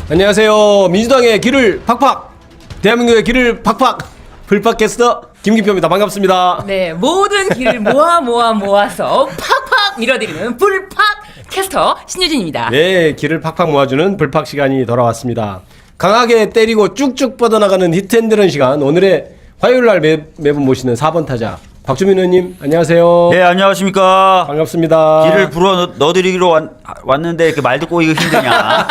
안녕하세요. 민주당의 길을 팍팍, 대한민국의 길을 팍팍, 불팍캐스터 김기표입니다. 반갑습니다. 네, 모든 길을 모아서 팍팍 밀어드리는 불팍 캐스터 신유진입니다. 네, 길을 팍팍 모아주는 불팍 시간이 돌아왔습니다. 강하게 때리고 쭉쭉 뻗어나가는 히트앤드런 시간. 오늘의 화요일날 매번 모시는 4번 타자 박주민 의원님 안녕하세요. 네, 안녕하십니까. 반갑습니다. 길을 불어 넣어드리기로 왔는데 이렇게 말 듣고 이거 힘드냐.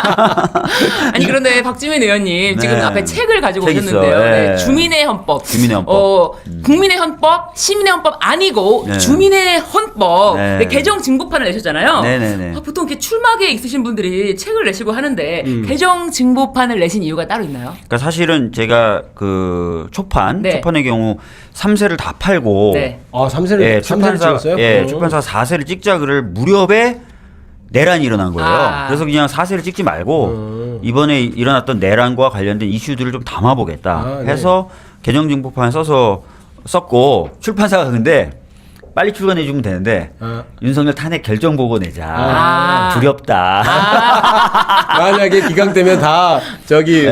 아니 그런데 박주민 의원님 지금 네. 앞에 책을 가지고 책 오셨는데요. 있어. 네. 네, 주민의 헌법. 주민의 헌법. 국민의 헌법, 시민의 헌법 아니고 네. 주민의 헌법. 네. 네, 개정 증보판을 내셨잖아요. 네네네. 보통 이렇게 출마계에 있으신 분들이 책을 내시고 하는데 개정 증보판을 내신 이유가 따로 있나요? 그러니까 사실은 제가 그 네. 초판의 경우 3세를 다 팔고 네. 아, 3세를 예, 찍었어요? 출판사 4세를 찍자 그럴 무렵에 내란이 일어난 거예요. 아. 그래서 그냥 4세를 찍지 말고 이번에 일어났던 내란과 관련된 이슈들을 좀 담아보겠다 아, 네. 해서 개정증보판 썼고 출판사가 근데 빨리 출간해주면 되는데 윤석열 탄핵 결정 보고 내자. 아. 두렵다. 만약에 기각되면 다 저기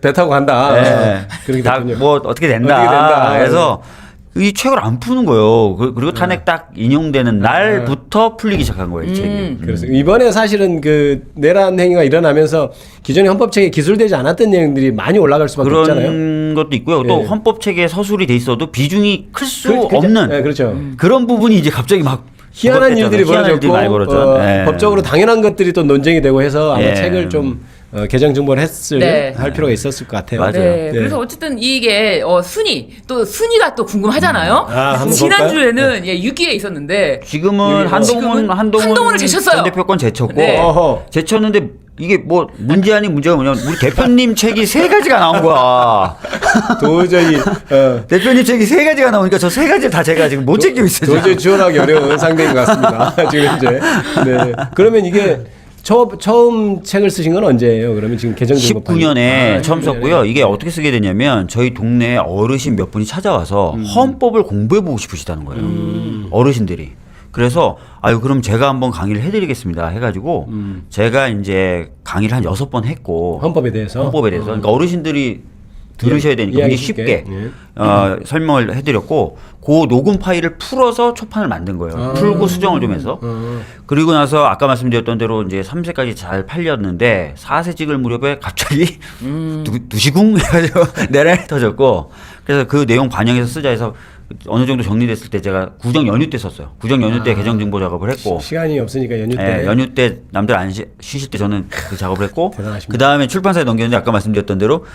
배 타고 간다. 네. 그렇게 다 됐군요. 뭐 어떻게 된다. 어떻게 된다. 그래서 이 책을 안 푸는 거예요. 그리고 탄핵 딱 인용되는 날부터 풀리기 시작한 거예요, 이 책이. 그래서 이번에 사실은 그 내란 행위가 일어나면서 기존의 헌법책에 기술되지 않았던 내용들이 많이 올라갈 수밖에 그런 없잖아요. 것도 있고요. 또 예. 헌법책에 서술이 돼 있어도 비중이 클 수 그렇죠. 없는 네, 그렇죠. 그런 부분이 이제 갑자기 막 희한한 일들이 희한한 일들이 많이 벌어졌죠. 벌어졌고 예. 법적으로 당연한 것들이 또 논쟁이 되고 해서 아마 예. 책을 좀 개정 증보를 네. 할 필요가 있었을 것 같아요. 맞아요. 네, 네. 그래서 어쨌든 이게 순위가 또 궁금하잖아요. 아, 한번 지난주에는 6위에 있었는데 지금은 지금은 한동훈 한동훈을 제쳤어요. 전 대표권 제쳤고 네. 어허. 제쳤는데 이게 뭐 문제 아닌 문제가 뭐냐면 우리 대표님 책이 3가지가 나온 거야. 도저히 대표님 책이 3가지가 나오니까 저 3가지를 다 제가 지금 못 챙기고 있어요. 도저히 지원하기 어려운 상대인 것 같습니다. 지금 현재. 네. 그러면 이게 처음 책을 쓰신 건 언제예요? 그러면 지금 개정 증보판 19년에 처음 네. 썼고요. 이게 어떻게 쓰게 되냐면 저희 동네 어르신 몇 분이 찾아와서 헌법을 공부해보고 싶으시다는 거예요. 어르신들이. 그래서 아유 그럼 제가 한번 강의를 해드리겠습니다 해가지고 제가 이제 강의를 한 6번 했고 헌법에 대해서 그러니까 어르신들이 들으셔야 되니까 이해하기 굉장히 쉽게 쉽게. 설명을 해드렸고 그 녹음 파일을 풀어서 초판을 만든 거예요. 풀고 수정을 좀 해서 그리고 나서 아까 말씀드렸던 대로 이제 3세까지 잘 팔렸는데 4세 찍을 무렵에 갑자기 두시궁 해가지고 내란이 터졌고 그래서 그 내용 반영해서 쓰자 해서 어느 정도 정리됐을 때 제가 구정 연휴 때 썼어요. 구정 연휴 때 개정 증보 작업을 했고 시간이 없으니까 연휴 때. 예, 연휴 때 남들 안 쉬실 때 저는 그 작업을 했고 대단하십니다. 그 다음에 출판사에 넘겼는데 아까 말씀드렸던 대로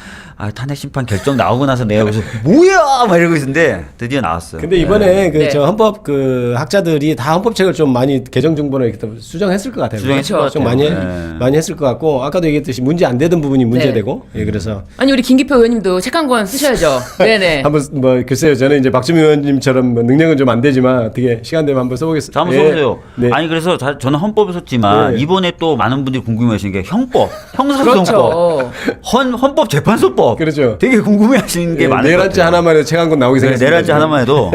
탄핵 심판 결정 나오고 나서 내가 그래서 뭐야 막 이러고 있었는데 드디어 나왔어요. 근데 이번에 네. 저 헌법 학자들이 다 헌법책을 좀 많이 개정 증보를 이렇게 수정했을 것 같아요. 수정했을 그렇죠? 것 좀 같아요. 많이 했을 것 같고 아까도 얘기했듯이 문제 안 되던 부분이 문제되고 네. 예, 그래서 아니 우리 김기표 의원님도 책 한 권 쓰셔야죠. 네네. 한번 글쎄요 저는 이제 박주민 의원님처럼 뭐 능력은 좀 안 되지만 어떻게 시간 되면 한번 써보겠습니다. 자, 한번 써보세요. 네. 아니 그래서 저는 헌법을 썼지만 네. 이번에 또 많은 분들이 궁금해하시는 게 형사소송법, 그렇죠. 헌법 재판소법, 그렇죠. 되게 궁금해하시는 게 많은 것 내란죄 같아요. 하나만 해도 책 한 권 나오기 네, 생겼습니다. 내란죄 하나만 해도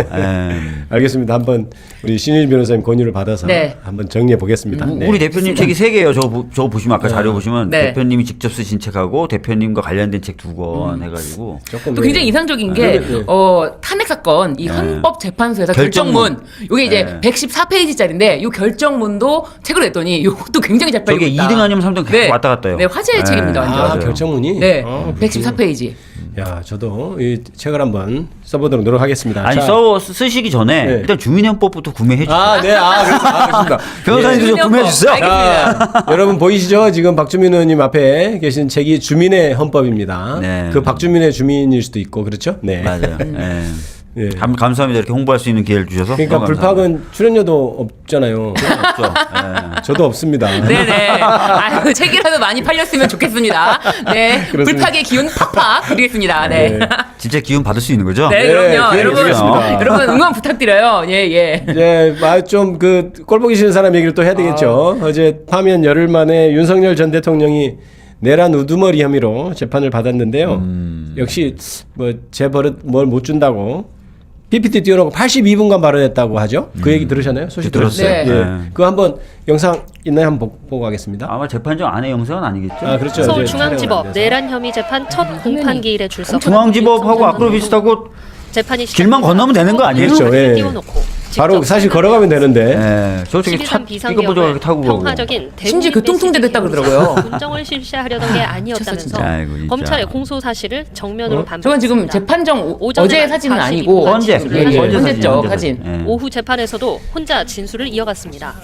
알겠습니다. 한번 우리 신일 변호사님 권유를 받아서 네. 한번 정리해 보겠습니다. 네. 우리 대표님 책이 3개예요. 저거 보시면 아까 자료 보시면 네. 대표님이 직접 쓰신 책하고 대표님과 관련된 책 2권 해가지고 조금 또 굉장히 이상적인 게 네. 탄핵 사건 이 헌법재판소에서 결정문. 이게 이제 114페이지짜리인데 이 결정문도 책으로 냈더니 이것도 굉장히 잘 팔리고 저게 있다. 2등 아니면 3등 계속 왔다 갔다 해요. 네, 화제의 책입니다. 완전. 아 결정문이 네, 아, 114페이지. 야 저도 이 책을 한번 써보도록 노력하겠습니다. 아니 자. 쓰시기 전에 네. 일단 주민헌법부터 구매해 주세요. 그렇습니다. 변호사님도 좀 구매해 주세요. 알겠습니다. 자, 여러분 보이시죠? 지금 박주민 의원님 앞에 계신 책이 주민의 헌법입니다. 네. 그 박주민의 주민일 수도 있고 그렇죠? 네. 맞아요. 예. 예. 감사합니다. 이렇게 홍보할 수 있는 기회를 주셔서. 그러니까 너무 감사합니다. 불팍은 출연료도 없잖아요. 없죠. 예. 저도 없습니다. 네네. 아유, 책이라도 많이 팔렸으면 좋겠습니다. 네. 그렇습니다. 불팍의 기운 팍팍 드리겠습니다. 네. 네. 진짜 기운 받을 수 있는 거죠? 네, 네, 그럼요. 기회를 여러분, 드리겠습니다. 여러분 응원 부탁드려요. 예, 예. 이제 좀 꼴 보기 싫은 사람 얘기를 또 해야 되겠죠. 어제 파면 열흘 만에 윤석열 전 대통령이 내란 우두머리 혐의로 재판을 받았는데요. 역시 뭐 제 버릇 뭘 못 준다고 PPT 띄워놓고 82분간 발언했다고 하죠. 그 얘기 들으셨나요? 소식 들었어요. 들었어요? 네. 예. 그거 한번 영상 있나요? 한번 보고 가겠습니다. 아마 재판정 안에 영상은 아니겠죠? 아, 그렇죠. 이제 서울중앙지법 촬영을 내란 혐의 재판 첫 공판기일에 출석. 중앙지법하고 앞으로 비슷하고 재판이 길만 건너면 되는 거 아니에요? 그렇죠, 예. 띄워놓고 바로 사실 걸어가면 되는데. 예, 저쪽에 차 12.3 삐까뻔쩍하게 타고 가고. 평화적인 심지어 교통통제 됐다 그러더라고요. 군정을 실시하려던 게 아니었다면서 아이고, 진짜. 검찰의 공소 사실을 정면으로 반박했습니다. 저건 지금 재판정 오전에 어제 사진은 42분 아니고 헌재, 예, 예, 헌재 헌재죠 사진, 사진. 예. 오후 재판에서도 혼자 진술을 이어갔습니다.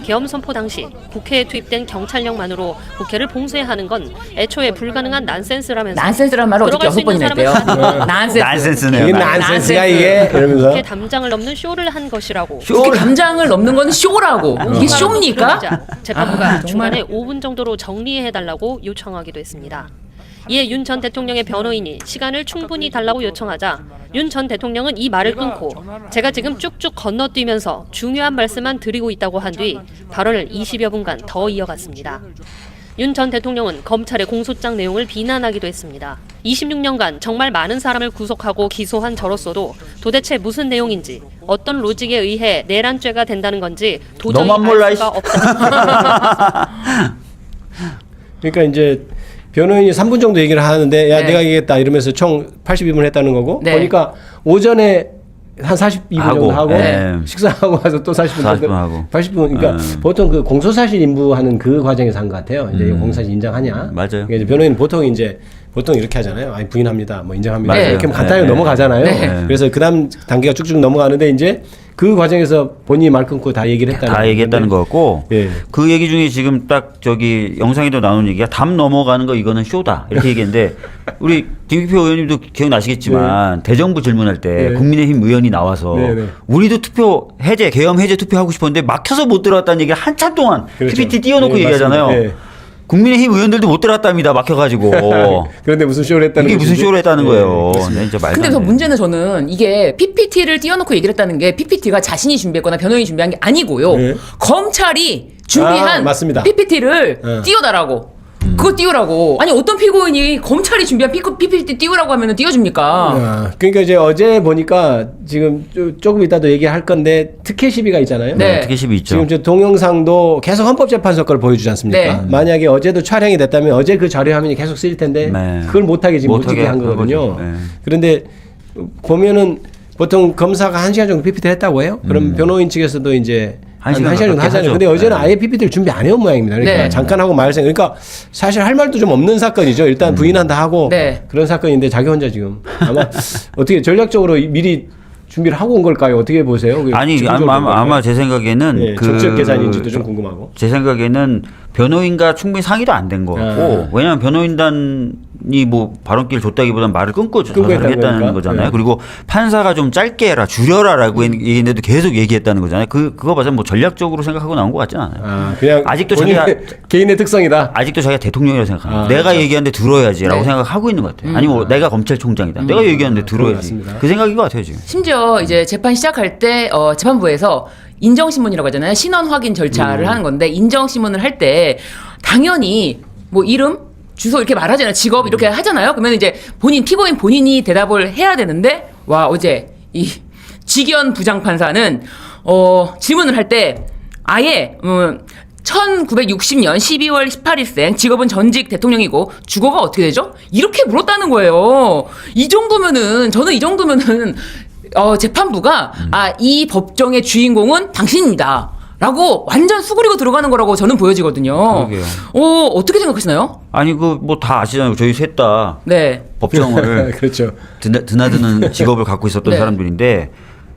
계엄 선포 당시 국회에 투입된 경찰력만으로 국회를 봉쇄하는 건 애초에 불가능한 난센스라면서 난센스란 말을 어저께 들어갈 수 6번이나 있는 했대요. 사람은 난센스. 난센스네요. 이게 난센스. 난센스야 이게 이러면서. 국회 담장을 넘는 쇼를 한 것이라고. 이렇게 담장을 넘는 건 쇼라고. 이게 쇼입니까? 그러자 재판부가 아, 중간에 5분 정도로 정리해달라고 요청하기도 했습니다. 이에 윤 전 대통령의 변호인이 시간을 충분히 달라고 요청하자 윤 전 대통령은 이 말을 끊고 제가 지금 쭉쭉 건너뛰면서 중요한 말씀만 드리고 있다고 한 뒤 발언을 20여 분간 더 이어갔습니다. 윤 전 대통령은 검찰의 공소장 내용을 비난하기도 했습니다. 26년간 정말 많은 사람을 구속하고 기소한 저로서도 도대체 무슨 내용인지 어떤 로직에 의해 내란죄가 된다는 건지 도저히 너만 몰라, 알 수가 없다. 그러니까 이제 변호인이 3분 정도 얘기를 하는데 야 네. 내가 얘기했다 이러면서 총 82분 했다는 거고 네. 보니까 오전에 한 42분 정도 하고 네. 식사하고 와서 또 40분 40분 하고. 80분 그러니까 보통 그 공소사실 인부하는 그 과정에서 한 것 같아요. 이제 공소사실 인정하냐? 맞아요. 그러니까 이제 변호인 보통 이렇게 하잖아요. 아니 부인합니다. 뭐 인정합니다. 네. 이렇게 하면 간단하게 네. 넘어가잖아요. 네. 그래서 그다음 단계가 쭉쭉 넘어가는데 이제 그 과정에서 본인이 말 끊고 다 얘기를 했다는 다 얘기했다는 건데. 거 같고 예. 그 얘기 중에 지금 딱 저기 영상에도 나오는 얘기가 담 넘어가는 거 이거는 쇼다 이렇게 얘기했는데 우리 김기표 의원님도 기억나시겠지만 대정부 질문할 때 네. 국민의힘 의원이 나와서 네, 네. 우리도 투표 해제 계엄 해제 투표하고 싶었는데 막혀서 못 들어갔다는 얘기를 한참 동안 그렇죠. PPT 띄워놓고 네, 얘기하잖아요. 맞습니다. 네. 국민의힘 의원들도 못 들어갔답니다 막혀가지고 그런데 무슨 쇼를 했다는 이게 무슨 것이지? 쇼를 했다는 네, 거예요. 그렇습니다. 네, 진짜 말도 근데 안 더 돼. 문제는 저는 이게 PPT를 띄워놓고 얘기를 했다는 게 PPT가 자신이 준비했거나 변호인이 준비한 게 아니고요. 네. 검찰이 준비한 맞습니다. PPT를 네. 띄워달라고. 그거 띄우라고. 아니 어떤 피고인이 검찰이 준비한 PPT 띄우라고 하면 띄워줍니까? 아, 그러니까 이제 어제 보니까 지금 조금 이따도 얘기할 건데 특혜 시비가 있잖아요. 네. 특혜 시비 있죠. 지금 저 동영상도 계속 헌법재판소 걸 보여주지 않습니까? 네. 만약에 어제도 촬영이 됐다면 어제 그 자료 화면이 계속 쓰일 텐데 네. 그걸 못하게 지금 못하게 못하게 한 한 거거든요. 거죠. 네. 그런데 보면은 보통 검사가 1시간 정도 PPT 했다고 해요. 그럼 변호인 측에서도 이제 한 1시간 정도 가깝게 하잖아요. 하죠. 근데 어제는 네. 아예 PPT를 준비 안 해온 모양입니다. 그러니까 네. 잠깐 하고 말생. 그러니까 사실 할 말도 좀 없는 사건이죠. 일단 부인한다 하고 네. 그런 사건인데 자기 혼자 지금 아마 어떻게 전략적으로 미리 준비를 하고 온 걸까요? 어떻게 보세요? 아니 즉흥적으로 온 아마 걸까요? 제 생각에는 네, 그 정책 계산인지도 좀 궁금하고. 제 생각에는 변호인과 충분히 상의도 안 된 것 같고 왜냐하면 변호인단이 뭐 발언기를 줬다기보다는 말을 끊고 끊고 조사를 했다는 했다는 거니까. 거잖아요. 네. 그리고 판사가 좀 짧게 해라 줄여라라고 얘기했는데도 계속 얘기했다는 거잖아요. 그거 봐서 뭐 전략적으로 생각하고 나온 것 같지는 않아요. 아, 그냥 아직도 본인의 개인의 특성이다. 아직도 자기가 대통령이라고 생각합니다. 아, 내가 얘기하는데 들어야지라고 네. 생각하고 있는 것 같아요. 아니면 뭐 내가 검찰총장이다. 내가 얘기하는데 그런 것 들어야지. 같습니다. 그 생각인 것 같아요 지금. 심지어 이제 재판 시작할 때 재판부에서 인정신문이라고 하잖아요. 신원 확인 절차를 하는 건데 인정신문을 할 때 당연히 뭐 이름, 주소 이렇게 말하잖아요. 직업 이렇게 하잖아요. 그러면 이제 피고인 본인이 대답을 해야 되는데 와 어제 이 지기현 부장판사는 질문을 할 때 아예 1960년 12월 18일생 직업은 전직 대통령이고 주거가 어떻게 되죠? 이렇게 물었다는 거예요. 이 정도면은 재판부가 이 법정의 주인공은 당신입니다. 라고 완전 수그리고 들어가는 거라고 저는 보여지거든요. 그러게요. 어떻게 생각하시나요? 아니 그 뭐 다 아시잖아요. 저희 셋 다 네. 법정을 그렇죠. 드나드는 직업을 갖고 있었던 네. 사람들인데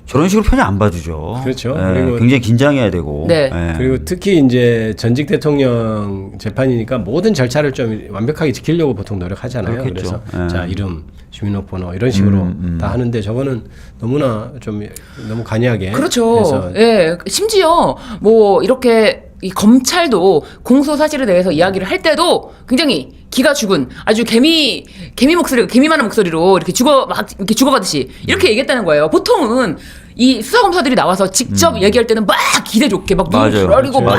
저런 식으로 편히 안 봐주죠. 그렇죠. 예, 그리고- 굉장히 긴장해야 되고. 네. 예. 그리고 특히 이제 전직 대통령 재판이니까 모든 절차를 좀 완벽하게 지키려고 보통 노력하잖아요. 그렇겠죠. 그래서 예. 자 이름, 주민등록번호 이런 식으로 다 하는데 저거는 너무나 좀 너무 간이하게 그렇죠. 해서 예. 심지어 뭐 이렇게 이 검찰도 공소 사실에 대해서 이야기를 할 때도 굉장히 기가 죽은 아주 개미 많은 목소리로 이렇게 죽어가듯이 이렇게 얘기했다는 거예요. 보통은 이 수사 검사들이 나와서 직접 얘기할 때는 막 기대 좋게 막 눈 맞아요. 부라리고 막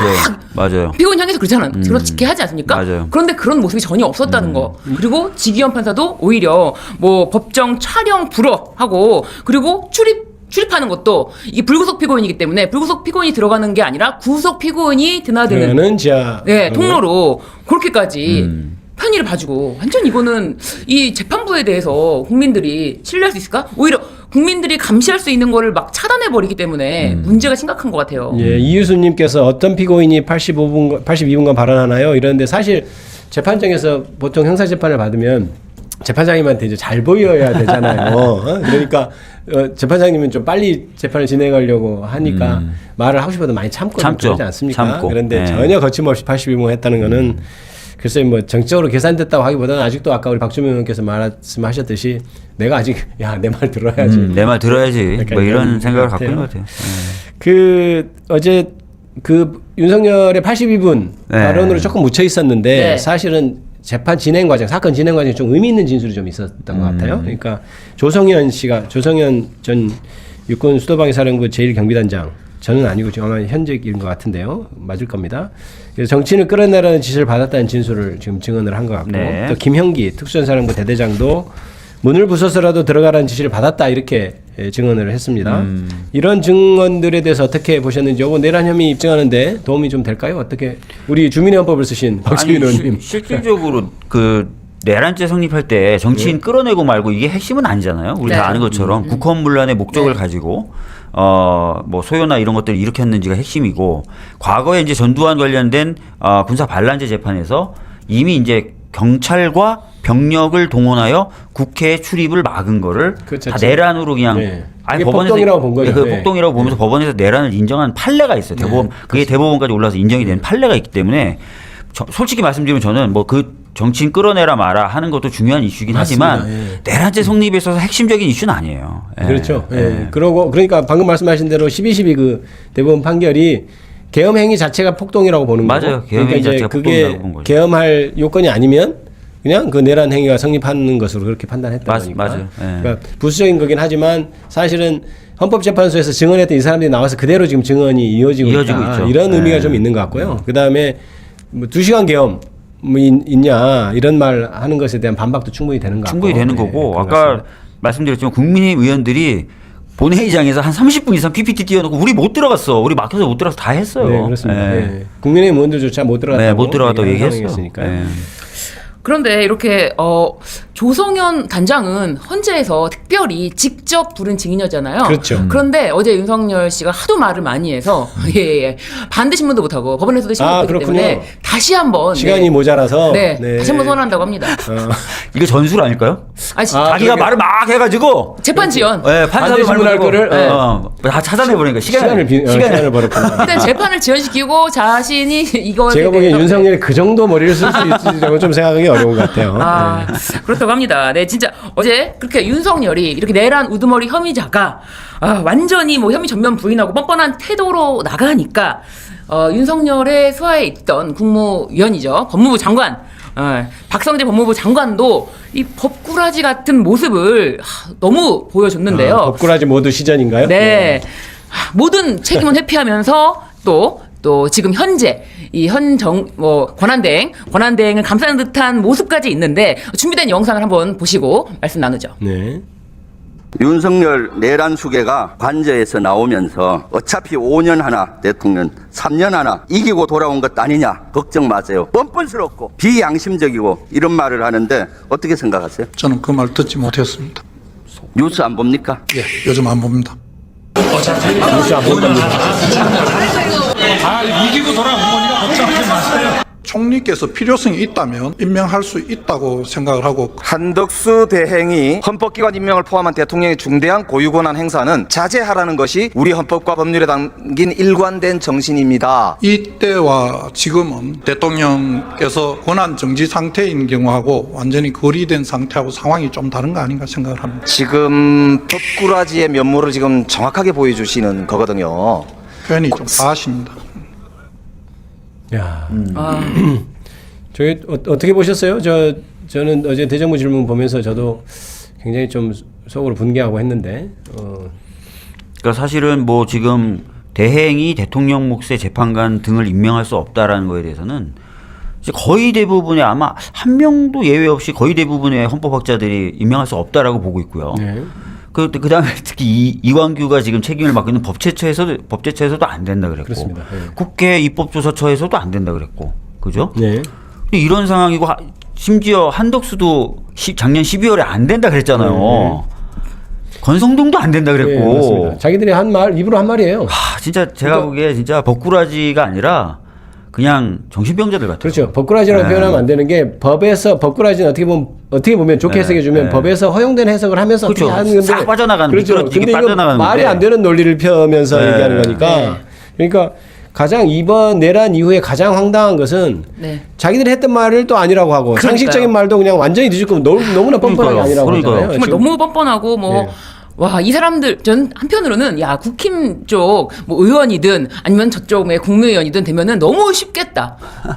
맞아요. 피고인 향해서 그렇게 하지 않습니까? 맞아요. 그런데 그런 모습이 전혀 없었다는 거. 그리고 지기현 판사도 오히려 뭐 법정 촬영 불허하고 그리고 출입 출입하는 것도 이게 불구속 피고인이기 때문에 불구속 피고인이 들어가는 게 아니라 구속 피고인이 드나드는 그러는 지하 네, 통로로 그렇게까지 편의를 봐주고 완전 이거는 이 재판부에 대해서 국민들이 신뢰할 수 있을까? 오히려 국민들이 감시할 수 있는 거를 막 차단해 버리기 때문에 문제가 심각한 것 같아요. 예, 이유수님께서 어떤 피고인이 82분간 발언하나요? 이런데 사실 재판장에서 보통 형사 재판을 받으면 재판장님한테 이제 잘 보여야 되잖아요. 그러니까 재판장님은 좀 빨리 재판을 진행하려고 하니까 말을 하고 싶어도 많이 참고 그러지 않습니까? 참고. 그런데 네. 전혀 거침없이 82분 했다는 거는 글쎄 뭐 정적으로 계산됐다고 하기보다는 아직도 아까 우리 박주민 의원께서 말씀하셨듯이 내가 아직 야 내 말 들어야지. 내 말 들어야지. 약간 뭐 이런 이런 생각을 것 갖고 있는 것 같아요. 같아요. 그 어제 그 윤석열의 82분 네. 발언으로 조금 묻혀 있었는데 네. 사실은 재판 진행 과정, 사건 진행 과정에 좀 의미 있는 진술이 좀 있었던 것 같아요. 그러니까 조성현 전 육군 수도방위 사령부 제1경비단장, 저는 아니고 지금 아마 현직인 것 같은데요. 맞을 겁니다. 그래서 정치인을 끌어내라는 지시를 받았다는 진술을 지금 증언을 한 것 같고 네. 또 김형기 특수전사령부 대대장도 문을 부숴서라도 들어가라는 지시를 받았다 이렇게 증언을 했습니다. 이런 증언들에 대해서 어떻게 보셨는지 요거 내란 혐의 입증하는데 도움이 좀 될까요? 어떻게 우리 주민의 헌법을 쓰신 박주민 의원님. 실질적으로 그 내란죄 성립할 때 정치인 끌어내고 말고 이게 핵심은 아니잖아요. 우리 네. 다 아는 것처럼 국헌문란의 목적을 가지고 뭐 소요나 이런 것들을 일으켰는지가 핵심이고 과거에 이제 전두환 관련된 군사 반란죄 재판에서 이미 이제 경찰과 병력을 동원하여 국회 출입을 막은 거를 그렇죠. 다 내란으로 그냥 네. 아예 그게 법원에서 폭동이라고 본 거죠. 그 네. 폭동이라고 보면서 법원에서 내란을 인정한 판례가 있어요. 대법원 그게 대법원까지 올라서 인정이 된 판례가 있기 때문에 솔직히 말씀드리면 저는 뭐 그 정치인 끌어내라 마라 하는 것도 중요한 이슈긴 맞습니다. 하지만 내란죄 성립에 있어서 핵심적인 이슈는 아니에요. 예. 그렇죠. 예. 그러고 그러니까 방금 말씀하신 대로 12.12 그 대법원 판결이 계엄 행위 자체가 폭동이라고 보는 거고. 맞아요. 계엄 행위 그러니까 이제 자체가 그게 폭동이라고 본 거죠. 계엄할 요건이 아니면 그냥 그 내란 행위가 성립하는 것으로 그렇게 판단했다는 거니까. 맞아요. 예. 그러니까 부수적인 거긴 하지만 사실은 헌법재판소에서 증언했던 이 사람들이 나와서 그대로 지금 증언이 이어지고 있다. 있죠. 이런 예. 의미가 좀 있는 것 같고요. 그다음에 뭐 2시간 계엄 뭐 있냐 이런 말 하는 것에 대한 반박도 충분히 되는 것 같고. 충분히 되는 네, 거고 그런 것 아까 같습니다. 말씀드렸지만 국민의힘 의원들이 본회의장에서 한 30분 이상 PPT 띄워놓고 우리 못 들어갔어. 우리 막혀서 못 들어가서 다 했어요. 네, 그렇습니다. 예. 네. 국민의힘 의원들조차 못 들어갔다고. 네, 못 들어갔다고 얘기하는 얘기했어요. 상황이었으니까요. 예. 그런데 이렇게 조성현 단장은 헌재에서 특별히 직접 부른 증인이었잖아요. 그렇죠. 그런데 어제 윤석열 씨가 하도 말을 많이 해서 예. 반대 신문도 못하고 법원에서도 신문 못했기 그렇군요. 때문에 다시 한번 시간이 모자라서. 네, 다시 한번 선언한다고 합니다. 이거 전술 아닐까요? 아니, 자기가 그러게. 말을 막 해가지고 재판 지연. 네, 판사도 반대 신문할 말고 거를, 다 찾아내 버리니까 시간을 벌었구나. 일단 재판을 지연시키고 자신이 이거 제가 보기엔 윤석열이 그 정도 머리를 쓸 수 있을지라고 좀 생각하기 어려운 것 같아요. 그렇다고 합니다. 네, 진짜 어제 그렇게 윤석열이 이렇게 내란 우두머리 혐의자가 완전히 뭐 혐의 전면 부인하고 뻔뻔한 태도로 나가니까 윤석열의 수하에 있던 국무위원이죠. 법무부 장관. 박성재 법무부 장관도 이 법꾸라지 같은 모습을 너무 보여줬는데요. 법꾸라지 모두 시전인가요? 네. 모든 책임은 회피하면서 또 지금 현재 이 권한대행을 감싸는 듯한 모습까지 있는데 준비된 영상을 한번 보시고 말씀 나누죠. 네. 윤석열 내란 수계가 관저에서 나오면서 어차피 5년 하나 대통령 3년 하나 이기고 돌아온 것 아니냐 걱정 마세요. 뻔뻔스럽고 비양심적이고 이런 말을 하는데 어떻게 생각하세요? 저는 그 말 듣지 못했습니다. 뉴스 안 봅니까? 예, 요즘 안 봅니다. 뉴스 안 본답니다. 이기고 돌아온 거니까 걱정하지 마세요. 총리께서 필요성이 있다면 임명할 수 있다고 생각을 하고 한덕수 대행이 헌법기관 임명을 포함한 대통령의 중대한 고유권한 행사는 자제하라는 것이 우리 헌법과 법률에 담긴 일관된 정신입니다. 이때와 지금은 대통령께서 권한 정지 상태인 경우하고 완전히 거리된 상태하고 상황이 좀 다른 거 아닌가 생각을 합니다. 지금 법꾸라지의 면모를 지금 정확하게 보여주시는 거거든요. 표현이 좀 과하십니다. 야. 저희 어떻게 보셨어요? 저는 어제 대정부 질문 보면서 저도 굉장히 좀 속으로 분개하고 했는데. 그러니까 사실은 뭐 지금 대행이 대통령 몫의 재판관 등을 임명할 수 없다라는 거에 대해서는 이제 거의 대부분의 아마 한 명도 예외 없이 거의 대부분의 헌법학자들이 임명할 수 없다라고 보고 있고요. 네. 그다음에 특히 이광규가 지금 책임을 맡고 있는 법제처에서도 안 된다 그랬고, 그렇습니다. 네. 국회 입법조사처에서도 안 된다 그랬고, 그죠? 네. 이런 상황이고 심지어 한덕수도 작년 12월에 안 된다 그랬잖아요. 권성동도 안 된다 네, 그랬고. 맞습니다. 자기들이 한 말, 입으로 한 말이에요. 진짜 제가 보기에 진짜 법꾸라지가 아니라 그냥 정신병자들 같아요. 그렇죠. 법꾸라지라고 네. 표현하면 안 되는 게 법에서 법꾸라지는 어떻게 보면 좋게 해석해주면 법에서 허용된 해석을 하면서 그렇죠. 어떻게 하는 건데 싹 빠져나가는 그렇죠. 미끄러지게 근데 이건 빠져나가는 말이 건데. 안 되는 논리를 펴면서 네. 얘기하는 거니까 그러니까 가장 이번 내란 이후에 가장 황당한 것은 네. 자기들이 했던 말을 또 아니라고 하고 그러니까요. 상식적인 말도 그냥 완전히 뒤집고 너무나 뻔뻔하게 그러니까요. 아니라고 그러니까요. 하잖아요. 정말 너무 뻔뻔하고 뭐. 네. 와, 이 사람들, 전 한편으로는, 야, 국힘 쪽, 뭐, 의원이든, 아니면 저쪽의 국무위원이든 되면은 너무 쉽겠다.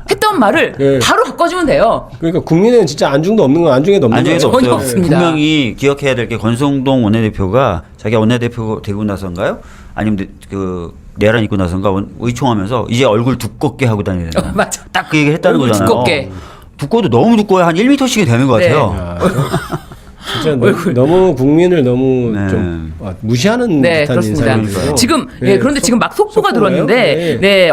했던 말을 네. 바로 바꿔주면 돼요. 그러니까 국민은 진짜 안중도 없는 건 안중에도 없는 안중에도 거예요. 전혀 없어요. 없습니다. 분명히 기억해야 될 게 권성동 원내대표가 자기가 원내대표 되고 나선가요? 아니면 그 내란 있고 나선가 의총하면서 이제 얼굴 두껍게 하고 다니는 맞아. 딱 그 얘기 했다는 얼굴 거잖아요. 두껍게. 두꺼워도 너무 두꺼워야 한 1m씩이 되는 것 네. 같아요. 진짜 너무 국민을 너무 네. 좀 무시하는 네, 듯한 그렇습니다. 인상이고 지금, 네. 예, 그런데 지금 막 속보가 속보가요? 들어왔는데, 네.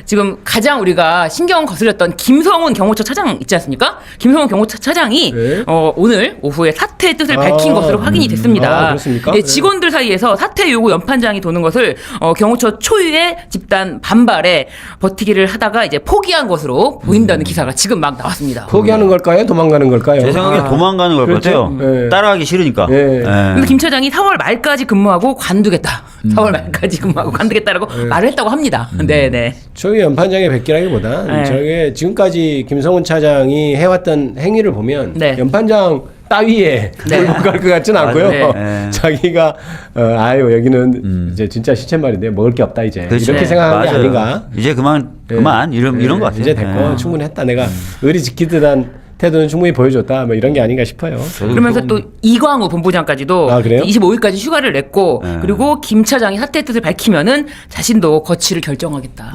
지금 가장 우리가 신경 거슬렸던 김성훈 경호처 차장 있지 않습니까? 김성훈 경호처 차장이, 네. 오늘 오후에 사퇴의 뜻을 밝힌 아, 것으로 확인이 됐습니다. 아, 그렇습니까? 네, 네. 직원들 사이에서 사퇴 요구 연판장이 도는 것을, 경호처 초유의 집단 반발에 버티기를 하다가 이제 포기한 것으로 보인다는 기사가 지금 막 나왔습니다. 포기하는 걸까요? 도망가는 걸까요? 제 생각에 도망가는 걸 그렇죠? 같아요. 네. 따라하기 싫으니까. 네. 근데 김 차장이 4월 말까지 근무하고 관두겠다. 4월 말까지 근무하고 관두겠다라고 말을 했다고 합니다. 네네. 저희 연판장의 백기라기보다 네. 저게 지금까지 김성훈 차장이 해왔던 행위를 보면 네. 연판장 따위에 네. 몰고 갈 것 같진 않고요. 네. 네. 자기가 아유 여기는 이제 진짜 시쳇말인데 먹을 게 없다 이제 그렇죠. 이렇게 네. 생각하는 게 맞아요. 아닌가. 이제 그만 네. 이런 것 같아요. 이제 됐고 네. 충분히 했다. 내가 의리 지키듯한 태도는 충분히 보여줬다. 뭐 이런 게 아닌가 싶어요. 그러면서 또 이광우 본부장까지도 아, 그래요? 25일까지 휴가를 냈고 네. 그리고 김 차장이 사퇴의 뜻을 밝히면은 자신도 거취를 결정하겠다.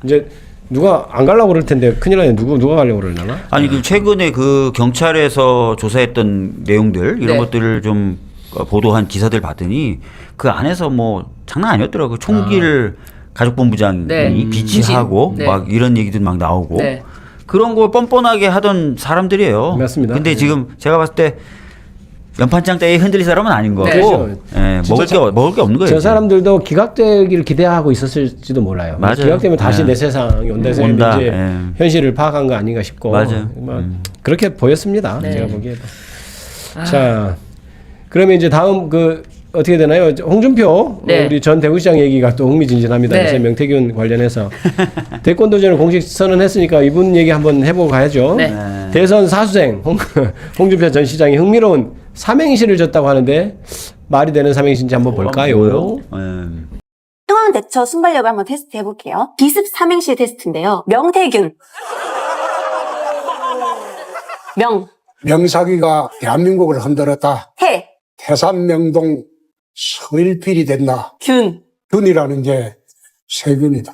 이제 누가 안 가려고 그럴 텐데 큰일 나네. 누가 가려고 그러려나? 아니 그 최근에 그 경찰에서 조사했던 내용들 이런 네. 것들을 좀 보도한 기사들 봤더니 그 안에서 뭐 장난 아니었더라고. 총기를 가족본부장이 네. 비치하고 네. 막 이런 얘기들 막 나오고 네. 그런 거 뻔뻔하게 하던 사람들이에요. 맞습니다. 근데 네. 지금 제가 봤을 때 연판장 때에 흔들릴 사람은 아닌 거고, 그렇죠. 예, 먹을 게 없는 거예요. 저 이제. 사람들도 기각되기를 기대하고 있었을지도 몰라요. 맞아요. 기각되면 다시 네. 내 세상이 온다 해서 온다. 이제 예. 현실을 파악한 거 아닌가 싶고 맞아요. 뭐 그렇게 보였습니다. 네. 제가 보기에도. 자, 그러면 이제 다음 어떻게 되나요? 홍준표 네. 우리 전 대구시장 얘기가 또 흥미진진합니다. 네. 요새 명태균 관련해서 대권 도전을 공식 선언했으니까 이분 얘기 한번 해보고 가야죠. 네. 대선 사수생 홍준표 전 시장이 흥미로운 삼행시를 줬다고 하는데 말이 되는 삼행시인지 한번 볼까요? 뭐요? 예. 상황 대처 순발력을 한번 테스트 해볼게요. 기습 삼행시 테스트인데요. 명태균. 명사기가 대한민국을 흔들었다. 태산명동 서일필이 됐나. 균이라는 게 세균이다.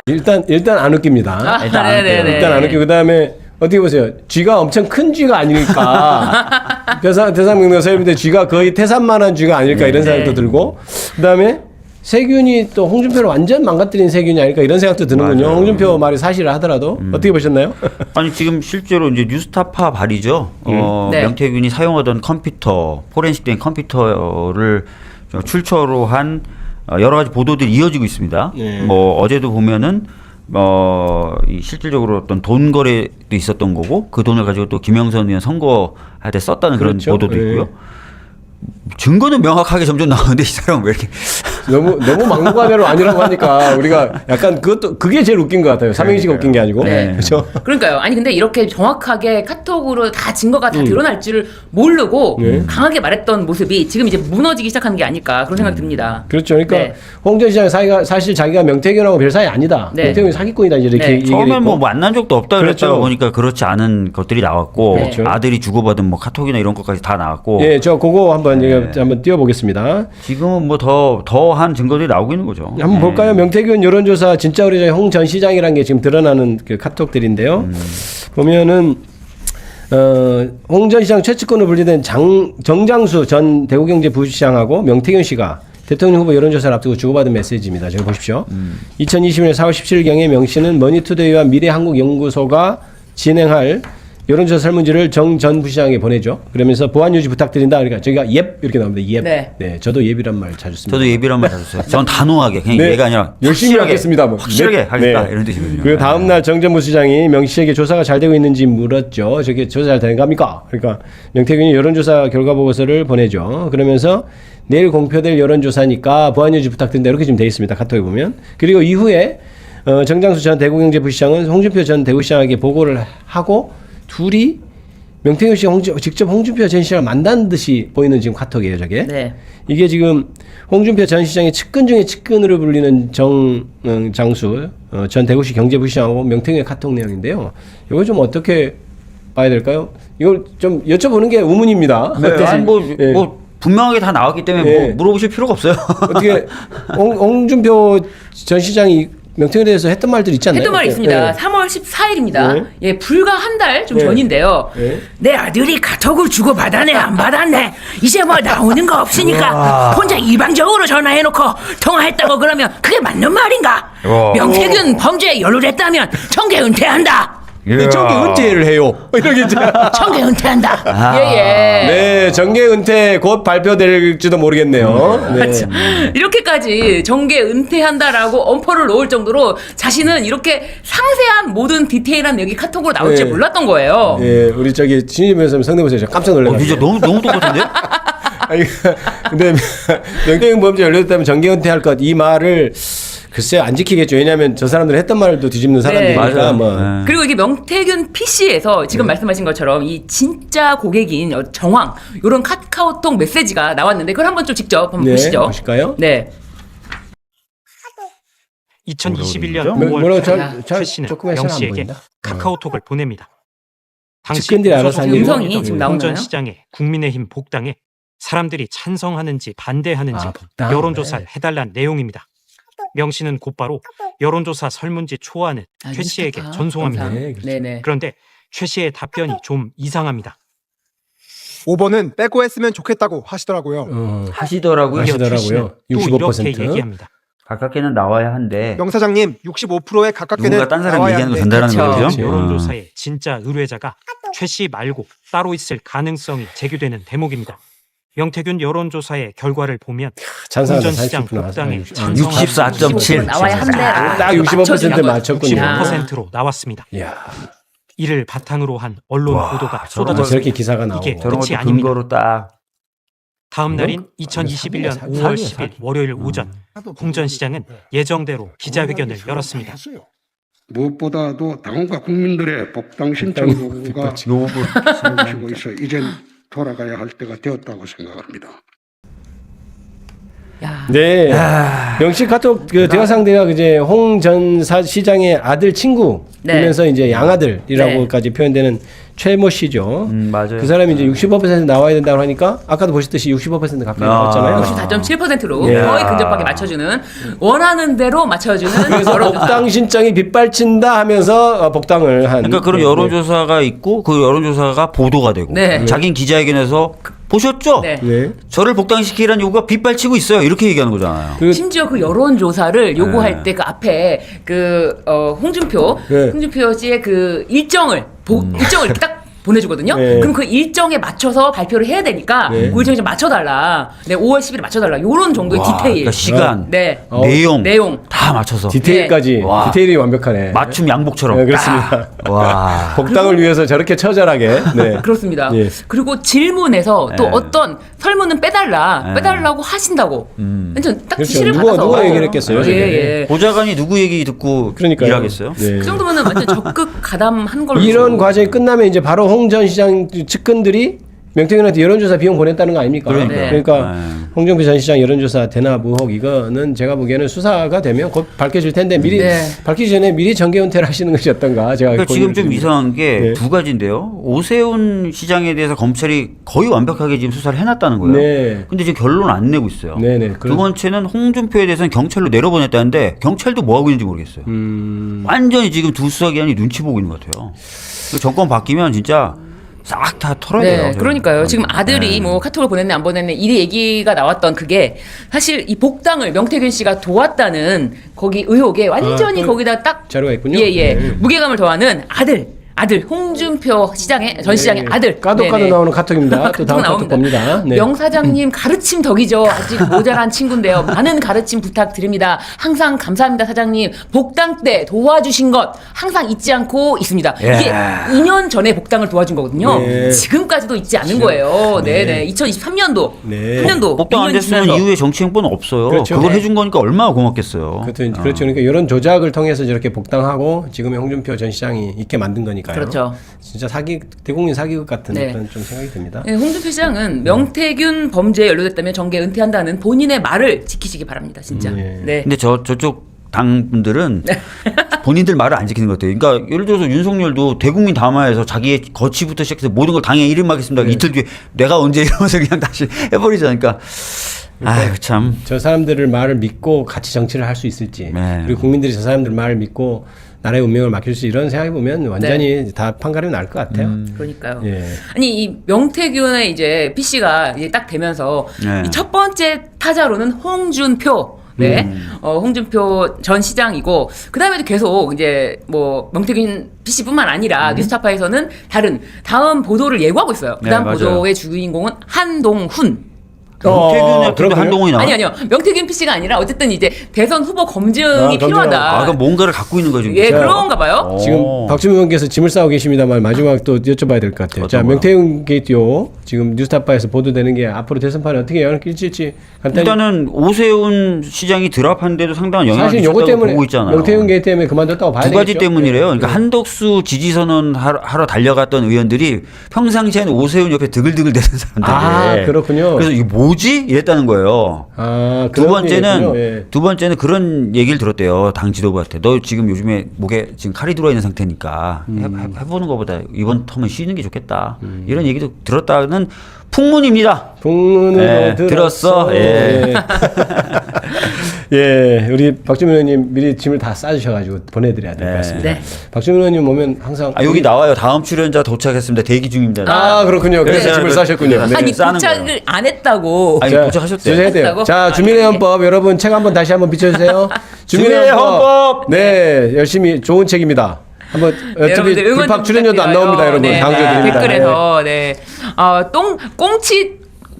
일단 안 웃깁니다. 일단 안 네네네. 일단 안 웃기고 그다음에 어떻게 보세요? 쥐가 엄청 큰 쥐가 아닐까. 태산명동 서일필인데 쥐가 거의 태산만한 쥐가 아닐까 이런 생각도 들고 그다음에 세균이 또 홍준표를 완전 망가뜨린 세균이 아닐까 이런 생각도 드는군요. 맞아요. 홍준표 말이 사실을 하더라도 어떻게 보셨나요? 아니 지금 실제로 이제 뉴스타파 발이죠. 네. 명태균이 사용하던 컴퓨터, 포렌식된 컴퓨터를 출처로 한 여러 가지 보도들이 이어지고 있습니다. 네. 뭐 어제도 보면은 이 실질적으로 어떤 돈 거래도 있었던 거고 그 돈을 가지고 또 김영선 의원 선거할 때 썼다는 그렇죠. 그런 보도도 네. 있고요. 증거는 명확하게 점점 나오는데 이 사람은 왜 이렇게 너무 막무가내로 아니라고 하니까 우리가 약간 그게 제일 웃긴 것 같아요. 삼행시가 웃긴 게 아니고. 네. 그렇죠? 그러니까요. 아니 근데 이렇게 정확하게 카톡으로 다 증거가 다 드러날 줄 모르고 네. 강하게 말했던 모습이 지금 이제 무너지기 시작하는 게 아닐까 그런 생각이 듭니다. 그렇죠. 그러니까 네. 홍 전 시장 사실 자기가 명태균하고 별 사이 아니다. 네. 명태균이 사기꾼이다 이렇게 네. 얘기를 처음엔 했고. 뭐 만난 적도 없다 그렇죠. 그랬다가 보니까 그렇지 않은 것들이 나왔고 그렇죠. 아들이 주고받은 뭐 카톡이나 이런 것까지 다 나왔고 예, 저 그거 한번 네. 한번 띄워보겠습니다. 지금은 뭐 더한 증거들이 나오고 있는 거죠. 한번 볼까요? 명태균 여론조사 진짜 우리 홍 전 시장이라는 게 지금 드러나는 그 카톡들인데요. 보면은 홍 전 시장 최측근으로 분리된 정장수 전 대구경제부시장하고 명태균 씨가 대통령 후보 여론조사를 앞두고 주고받은 메시지입니다. 저기 보십시오. 2020년 4월 17일경에 명 씨는 머니투데이와 미래한국연구소가 진행할 여론조사 설문지를 정 전 부시장에게 보내죠. 그러면서 보안 유지 부탁드린다. 그러니까 저기가 옙 이렇게 나옵니다. 옙. 네. 저도 옙이란 말 자주 씁니다. 저도 예비란 말 잘했어요. 전 단호하게 그냥 네. 얘가 아니라 열심히 확실하게, 하겠습니다. 뭐. 확실하게 네. 하겠다 네. 이런 뜻이거든요. 그 다음 날 정 전 부시장이 명 씨에게 조사가 잘 되고 있는지 물었죠. 저게 조사 잘 되는 겁니까? 그러니까 명태균이 여론조사 결과 보고서를 보내죠. 그러면서 내일 공표될 여론조사니까 보안 유지 부탁드린다 이렇게 지금 돼 있습니다. 카톡에 보면. 그리고 이후에 정장수 전 대구경제부시장은 홍준표 전 대구시장에게 보고를 하고 둘이 명태균 씨가 직접 홍준표 전 시장을 만난 듯이 보이는 지금 카톡이에요, 저게. 네. 이게 지금 홍준표 전 시장의 측근 중에 측근으로 불리는 정장수 전 대구시 경제부시장하고 명태균의 카톡 내용인데요. 이걸 좀 어떻게 봐야 될까요? 이걸 좀 여쭤보는 게 의문입니다. 네, 어떠신- 아니 뭐 분명하게 다 나왔기 때문에 네. 뭐 물어보실 필요가 없어요. 어떻게 홍준표 전 시장이 명태균에 대해서 했던 말들 있지 않나요? 했던 말이 있습니다. 네. 3월 14일입니다. 네. 예, 불과 한 달 좀 네. 전인데요. 네. 내 아들이 카톡을 주고 받았네 안 받았네 이제 뭐 나오는 거 없으니까 혼자 일방적으로 전화해놓고 통화했다고 그러면 그게 맞는 말인가? 와. 명태균 범죄에 연루됐다면 청계 은퇴한다. 근데 저게 은퇴를 해요. 이렇게 이제. 청계 은퇴한다. 아. 예예. 네, 정계 은퇴 곧 발표될지도 모르겠네요. 네. 이렇게까지 정계 은퇴한다라고 엄포를 놓을 정도로 자신은 이렇게 상세한 모든 디테일한 내용이 카톡으로 나올 줄 네. 몰랐던 거예요. 예, 우리 저기 신입 변호사님 성대모사 깜짝 놀라가지고. 진짜 너무 똑같은데? 아니, 근데 명태균 범죄 연루됐다면 정계 은퇴할 것 이 말을 글쎄요 안 지키겠죠. 왜냐하면 저 사람들이 했던 말도 뒤집는 사람들이니까 맞아요. 뭐. 네. 그리고 이게 명태균 PC에서 지금 말씀하신 것처럼 이 진짜 고객인 정황 이런 카카오톡 메시지가 나왔는데 그걸 한번 좀 직접 한번 네, 보시죠. 보실까요? 네. 2021년 뭐라고 5월 잘 최 씨는 조금 명 씨에게 보인다. 카카오톡을 보냅니다. 당시 측근들이 알아서 한 음성이 소속이던 지금 홍 전 나오나요? 시장의 국민의힘 복당에 사람들이 찬성하는지 반대하는지 복당. 여론조사를 네. 해달라는 내용입니다. 명 씨는 곧바로 여론조사 설문지 초안을 최 씨에게 좋다. 전송합니다. 감사합니다. 네, 그렇죠. 네네. 그런데 최 씨의 답변이 좀 이상합니다. 5번은 빼고 했으면 좋겠다고 하시더라고요. 하시더라고요. 이어 최 씨는 하시더라고요. 또 65%. 이렇게 얘기합니다. 가깝게는 나와야 한데 명 사장님 65%에 가깝게는 누군가 딴 사람 나와야 얘기하는 거 하는데 전달하는 거 그렇죠. 같아요. 여론조사의 진짜 의뢰자가 최 씨 말고 따로 있을 가능성이 제기되는 대목입니다. 명태균 여론조사의 결과를 보면 찬성하다 홍 전 시장 40% 복당에 나왔어요. 찬성하는 64.7. 나와야 한대. 딱 65% 맞췄군요. 65%로 나왔습니다. 이야, 이를 바탕으로 한 언론 보도가 저렇게 쏟아졌습니다. 기사가 나오고. 이게 저런 끝이 것도 아닙니다. 근거로 딱 다음 이건 날인 2021년 사기야, 5월 사기야, 10일 사기. 월요일 오전 홍 전 시장은 예정대로 기자회견을 열었습니다. 무엇보다도 당원과 국민들의 복당 신청 요구가 쏟아지고 있어 이젠 돌아가야 할 때가 되었다고 생각합니다. 야. 네. 명시 카톡 그 대화 상대가 이제 홍 전 시장의 아들 친구이면서 이제 양아들이라고까지 표현되는 최모 씨죠. 맞아요. 그 사람이 이제 65% 나와야 된다고 하니까 아까도 보셨듯이 65% 가까이 나왔잖아요. 64.7%로 예. 거의 근접하게 맞춰주는 원하는 대로 맞춰주는 그래서 여론조사. 복당 신청이 빗발친다 하면서 복당을 한. 그러니까 그런 네, 여론조사가 있고 그 여론조사가 보도가 되고 네. 자기는 기자회견에서 보셨죠? 네. 네. 저를 복당시키라는 요구가 빗발치고 있어요. 이렇게 얘기하는 거잖아요. 그 심지어 그 여론조사를 요구할 네. 때 그 앞에 그 홍준표 네. 씨의 그 일정을 일정을 이렇게 딱 보내주거든요. 네. 그럼 그 일정에 맞춰서 발표를 해야 되니까 네. 그 일정에 좀 맞춰달라. 네, 5월 10일에 맞춰달라. 요런 정도의 와, 디테일. 그러니까 시간, 네. 내용 다 맞춰서 디테일까지 와. 디테일이 완벽하네. 맞춤 양복처럼. 네, 그렇습니다. 딱. 와. 복당을 위해서 저렇게 처절하게. 네. 그렇습니다. 예. 그리고 질문에서 또 네. 어떤 설문은 빼달라, 네. 빼달라고 하신다고. 완전 딱 그렇죠. 지시를 누가 받아서. 얘기를 했겠어요, 예, 저게. 예. 보좌관이 누구 얘기 듣고 그러니까요. 일하겠어요? 네. 그 정도면은 완전 적극 가담한 걸로. 이런 과정이 끝나면 이제 바로 홍 전 시장 측근들이 명태균한테 여론조사 비용 보냈다는 거 아닙니까? 그러니까요. 그러니까 네. 홍준표 전 시장 여론조사 대납 의혹 이거는 제가 보기에는 수사가 되면 곧 밝혀질 텐데 미리 네. 밝히기 전에 미리 정계 은퇴를 하시는 것이 어떤가 제가 그러니까 지금 좀 고민을 이상한 게 네. 두 가지인데요. 오세훈 시장에 대해서 검찰이 거의 완벽하게 지금 수사를 해놨다는 거예요. 네. 근데 지금 결론 안 내고 있어요. 네네. 두 번째는 홍준표에 대해서는 경찰로 내려보냈다는데 경찰도 뭐 하고 있는지 모르겠어요. 완전히 지금 두 수사기관이 눈치 보고 있는 것 같아요. 정권 바뀌면 진짜 싹 다 털어야 네, 돼요. 그러니까요. 지금 아들이 네. 뭐 카톡을 보냈네 안 보냈네 이 얘기가 나왔던 그게 사실 이 복당을 명태균 씨가 도왔다는 거기 의혹에 완전히 또 거기다 딱 자료가 있군요. 예. 네. 무게감을 더하는 아들 홍준표 시장의 전 시장의 아들 까도 네네. 나오는 카톡입니다. 또 다음 카톡 나옵니다. 봅니다. 네. 명 사장님 가르침 덕이죠. 아직 모자란 친구인데요. 많은 가르침 부탁드립니다. 항상 감사합니다 사장님. 복당 때 도와주신 것 항상 잊지 않고 있습니다. 예. 이게 2년 전에 복당을 도와준 거거든요. 네. 지금까지도 잊지 않은 거예요. 네네. 2023년도 네. 3년도 복당 안 됐으면 이후에 정치 행보는 없어요. 그렇죠. 그걸 네. 해준 거니까 얼마나 고맙겠어요. 그렇죠. 그러니까 이런 조작을 통해서 저렇게 복당하고 지금의 홍준표 전 시장이 있게 만든 거니까요. 그렇죠. 진짜 대국민 사기극 같은 네. 그런 좀 생각이 듭니다. 네, 홍준표 시장은 명태균 범죄에 연루됐다면 정계 은퇴한다는 본인의 말을 지키시기 바랍니다. 진짜. 네. 네. 근데 저쪽 당 분들은 본인들 말을 안 지키는 것 같아요. 그러니까 예를 들어서 윤석열도 대국민 담화에서 자기의 거취부터 시작해서 모든 걸 당에 이름하겠습니다. 네. 이틀 뒤에 내가 언제 이러면서 그냥 다시 해버리자. 그러니까 아유 참. 저 사람들을 말을 믿고 같이 정치를 할 수 있을지 네. 그리고 국민들이 저 사람들 말을 믿고 나라의 운명을 맡길 수 이런 생각해 보면 완전히 다 판가름이 날 것 같아요. 그러니까요. 예. 아니 이 명태균의 이제 PC가 이제 딱 되면서 네. 이 첫 번째 타자로는 홍준표. 네, 홍준표 전 시장이고 그 다음에도 계속 이제 뭐 명태균 PC뿐만 아니라 뉴스타파에서는 다음 보도를 예고하고 있어요. 그 다음 네, 맞아요. 보도의 주인공은 한동훈. 명태균의 그렇군요. 한동훈이 나와. 아니요. 명태균 PC가 아니라 어쨌든 이제 대선 후보 검증이 필요하다. 그럼 뭔가를 갖고 있는 거죠. 예, 자, 그런가 봐요. 지금 박주민 의원께서 짐을 싸고 계십니다만 마지막 또 여쭤봐야 될 것 같아요. 자, 어떤 거요? 명태균 게이트요. 지금 뉴스타파에서 보도되는 게 앞으로 대선판에 어떻게 영향을 끼칠지 간단히 일단은 오세훈 시장이 드랍한데도 상당한 영향을 사실 요거 미쳤다고 때문에 보고 있잖아요. 명태균 게이트 때문에 그만뒀다고 봐야 두 되겠죠. 가지 때문이래요. 그러니까 네. 한덕수 지지선언 하러 달려갔던 의원들이 평상시에는 오세훈 옆에 드글드글 대는 사람들이에요. 아, 그렇군요. 그래서 이게 뭐지? 이랬다는 거예요. 아, 두 그런 얘기군요. 예. 번째는 두 번째는 그런 얘기를 들었대요. 당 지도부한테. 너 지금 요즘에 목에 지금 칼이 들어와 있는 상태니까 해보는 것보다 이번 텀은 쉬는 게 좋겠다. 이런 얘기도 들었다는 풍문입니다. 풍문으로 네, 들었어. 예. 예, 우리 박주민 의원님 미리 짐을 다 싸주셔가지고 보내드려야 될 것 네. 같습니다. 네. 박주민 의원님 오면 항상 여기 나와요. 다음 출연자 도착했습니다. 대기 중입니다. 아, 그렇군요. 그래서 그래서 짐을 그- 싸셨군요. 네. 아니 싸는 도착을 거예요. 안 했다고. 아니, 도착하셨대요. 해야 돼요. 했다고? 자, 아, 주민의 네. 헌법 여러분 책 한번 다시 한번 비춰주세요. 주민의 헌법! 네, 열심히 좋은 책입니다. 한번 어차피 여러분들 응원 불법 좀 출연료도 안 부탁드려요. 나옵니다, 여러분. 네, 강조드립니다. 댓글에서 네.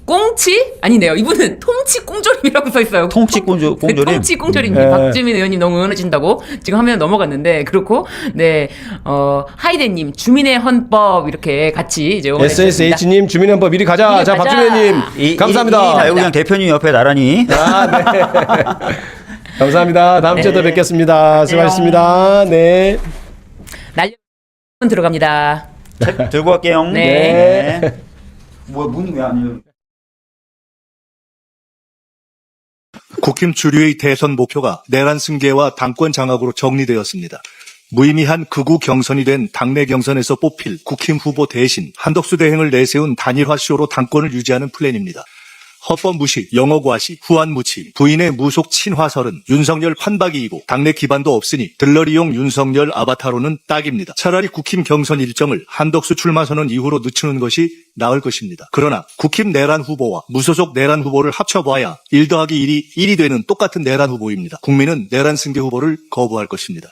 꽁치 아니네요. 이분은 통치 꽁조림이라고 써 있어요. 통치 꽁조림? 통치 꽁조림. 네. 박주민 의원님 너무 응원해준다고 지금 화면 넘어갔는데 그렇고 네 하이데님 주민의 헌법 이렇게 같이 이제 응원해주셨습니다. SSH님 주민의 헌법 미리 가자. 미리 자, 가자. 박주민 의원님 감사합니다. 자유국장 대표님 옆에 나란히. 아, 네. 감사합니다. 다음 주에 또 네. 뵙겠습니다. 수고하셨습니다. 네. 날려 들어갑니다. 책 들고 갈게요. 네. 뭐야 문 왜 안 열려? 국힘 주류의 대선 목표가 내란 승계와 당권 장악으로 정리되었습니다. 무의미한 극우 경선이 된 당내 경선에서 뽑힐 국힘 후보 대신 한덕수 대행을 내세운 단일화 쇼로 당권을 유지하는 플랜입니다. 헌법 무시, 영어 과시, 후한 무치, 부인의 무속 친화설은 윤석열 판박이이고 당내 기반도 없으니 들러리용 윤석열 아바타로는 딱입니다. 차라리 국힘 경선 일정을 한덕수 출마 선언 이후로 늦추는 것이 나을 것입니다. 그러나 국힘 내란 후보와 무소속 내란 후보를 합쳐봐야 1 더하기 1이 되는 똑같은 내란 후보입니다. 국민은 내란 승계 후보를 거부할 것입니다.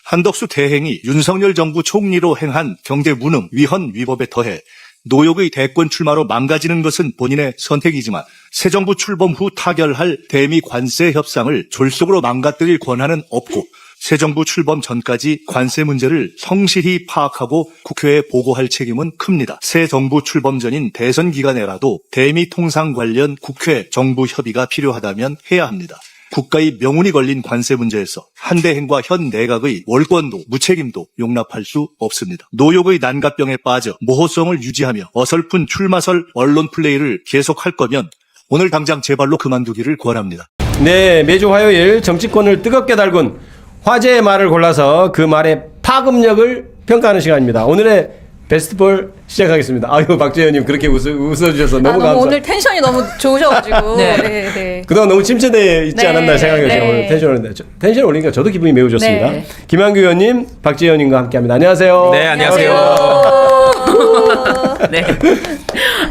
한덕수 대행이 윤석열 정부 총리로 행한 경제 무능, 위헌, 위법에 더해 노욕의 대권 출마로 망가지는 것은 본인의 선택이지만 새 정부 출범 후 타결할 대미 관세 협상을 졸속으로 망가뜨릴 권한은 없고 새 정부 출범 전까지 관세 문제를 성실히 파악하고 국회에 보고할 책임은 큽니다. 새 정부 출범 전인 대선 기간에라도 대미 통상 관련 국회 정부 협의가 필요하다면 해야 합니다. 국가의 명운이 걸린 관세 문제에서 한대행과 현 내각의 월권도 무책임도 용납할 수 없습니다. 노욕의 난가병에 빠져 모호성을 유지하며 어설픈 출마설 언론 플레이를 계속할 거면 오늘 당장 제발로 그만두기를 권합니다. 네, 매주 화요일 정치권을 뜨겁게 달군 화제의 말을 골라서 그 말의 파급력을 평가하는 시간입니다. 오늘의 베스트볼 시작하겠습니다. 아유, 박재현님 그렇게 웃어주셔서 너무 감사합니다. 오늘 텐션이 너무 좋으셔가지고. 네. 네, 네. 그동안 너무 침체되어 있지 네, 않았나 생각해서 네. 오늘 텐션 올리니까 저도 기분이 매우 좋습니다. 네. 김한규 의원님, 박재현님과 함께합니다. 안녕하세요. 네, 안녕하세요. 네.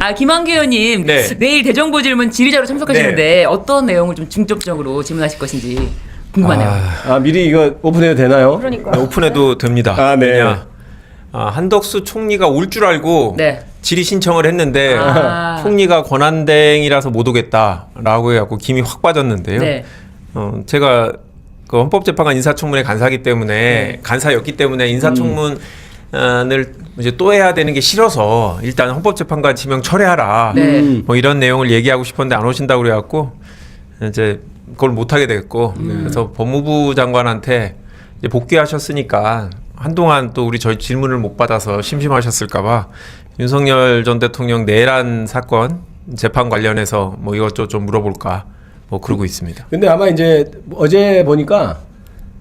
아, 김한규 의원님, 네. 내일 대정부 질문 질의자로 참석하시는데 어떤 내용을 좀 중점적으로 질문하실 것인지 궁금하네요. 미리 이거 오픈해도 되나요? 그러니까. 오픈해도 됩니다. 아, 네. 왜냐, 한덕수 총리가 올 줄 알고 네. 질의 신청을 했는데 총리가 권한대행이라서 못 오겠다라고 해갖고 김이 확 빠졌는데요. 네. 제가 그 헌법재판관 인사청문회 간사기 때문에 간사였기 때문에 인사청문을 이제 또 해야 되는 게 싫어서 일단 헌법재판관 지명 철회하라. 네. 뭐 이런 내용을 얘기하고 싶었는데 안 오신다고 그래갖고 이제 그걸 못 하게 됐고 그래서 법무부 장관한테 이제 복귀하셨으니까 한동안 또 저희 질문을 못 받아서 심심하셨을까봐 윤석열 전 대통령 내란 사건 재판 관련해서 뭐 이것저것 좀 물어볼까 뭐 그러고 있습니다. 근데 아마 이제 어제 보니까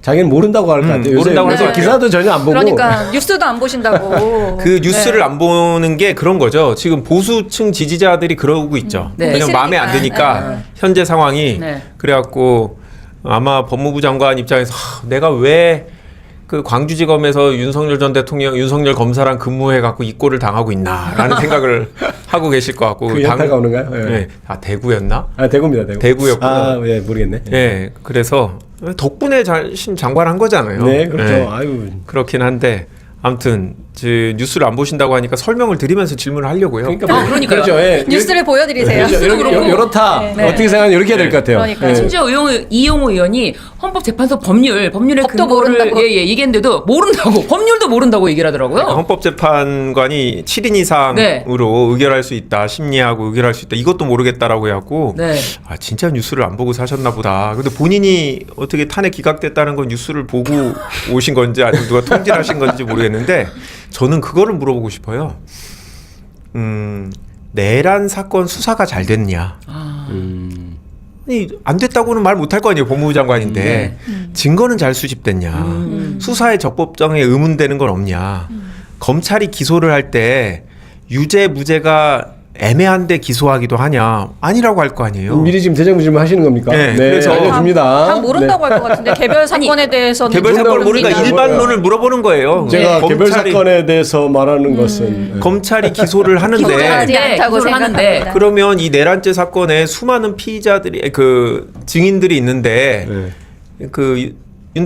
자기는 모른다고 할 것 같아요. 모른다고 요새 해서 기사도 전혀 안 보고. 그러니까 뉴스도 안 보신다고. 그 뉴스를 안 보는 게 그런 거죠. 지금 보수층 지지자들이 그러고 있죠. 네. 왜냐면 마음에 안 드니까 현재 상황이 네. 그래갖고 아마 법무부 장관 입장에서 내가 왜 그 광주지검에서 윤석열 전 대통령, 윤석열 검사랑 근무해갖고 이 꼴을 당하고 있나라는 생각을 하고 계실 것 같고. 그 현타가 오는가요? 네. 네. 대구였나? 대구입니다. 대구. 대구였구나. 예, 모르겠네. 네. 그래서 덕분에 장관한 거잖아요. 네, 그렇죠. 아유. 그렇긴 한데 아무튼 뉴스를 안 보신다고 하니까 설명을 드리면서 질문을 하려고요. 그러니까요. 그러니까요. 예. 뉴스를 보여드리세요. 이렇다. 네. 어떻게 생각하면 이렇게 해야 될 것 같아요. 그러니까요. 예. 심지어 이용호 의원이 헌법재판소 법률의 법도 근거를 모른다고. 얘기했는데도 모른다고 법률도 모른다고 얘기를 하더라고요. 헌법재판관이 7인 이상으로 의결할 수 있다, 심리하고 의결할 수 있다. 이것도 모르겠다라고 해갖고 네. 진짜 뉴스를 안 보고 사셨나 보다. 근데 본인이 어떻게 탄핵 기각됐다는 건 뉴스를 보고 오신 건지 아니면 누가 통지하신 건지 모르겠는데 저는 그거를 물어보고 싶어요. 내란 사건 수사가 잘 됐냐? 아니, 안 됐다고는 말 못할 거 아니에요. 법무부 장관인데 증거는 잘 수집됐냐? 수사의 적법성에 의문되는 건 없냐? 검찰이 기소를 할 때 유죄 무죄가 애매한데 기소하기도 하냐? 아니라고 할 거 아니에요. 미리 지금 대정부 질문 하시는 겁니까? 네, 그래서 알려줍니다. 다 모른다고 할 것 같은데 개별 사건에 대해서는 개별 사건을 모르니까 모릅니다. 일반론을 물어보는 거예요. 제가 검찰이- 개별 사건에 대해서 말하는 것은 검찰이 기소를 하는데 기소하지 않다고 기소를 생각합니다. 그러면 이 내란죄 사건에 수많은 피의자들이 그 증인들이 있는데 그 윤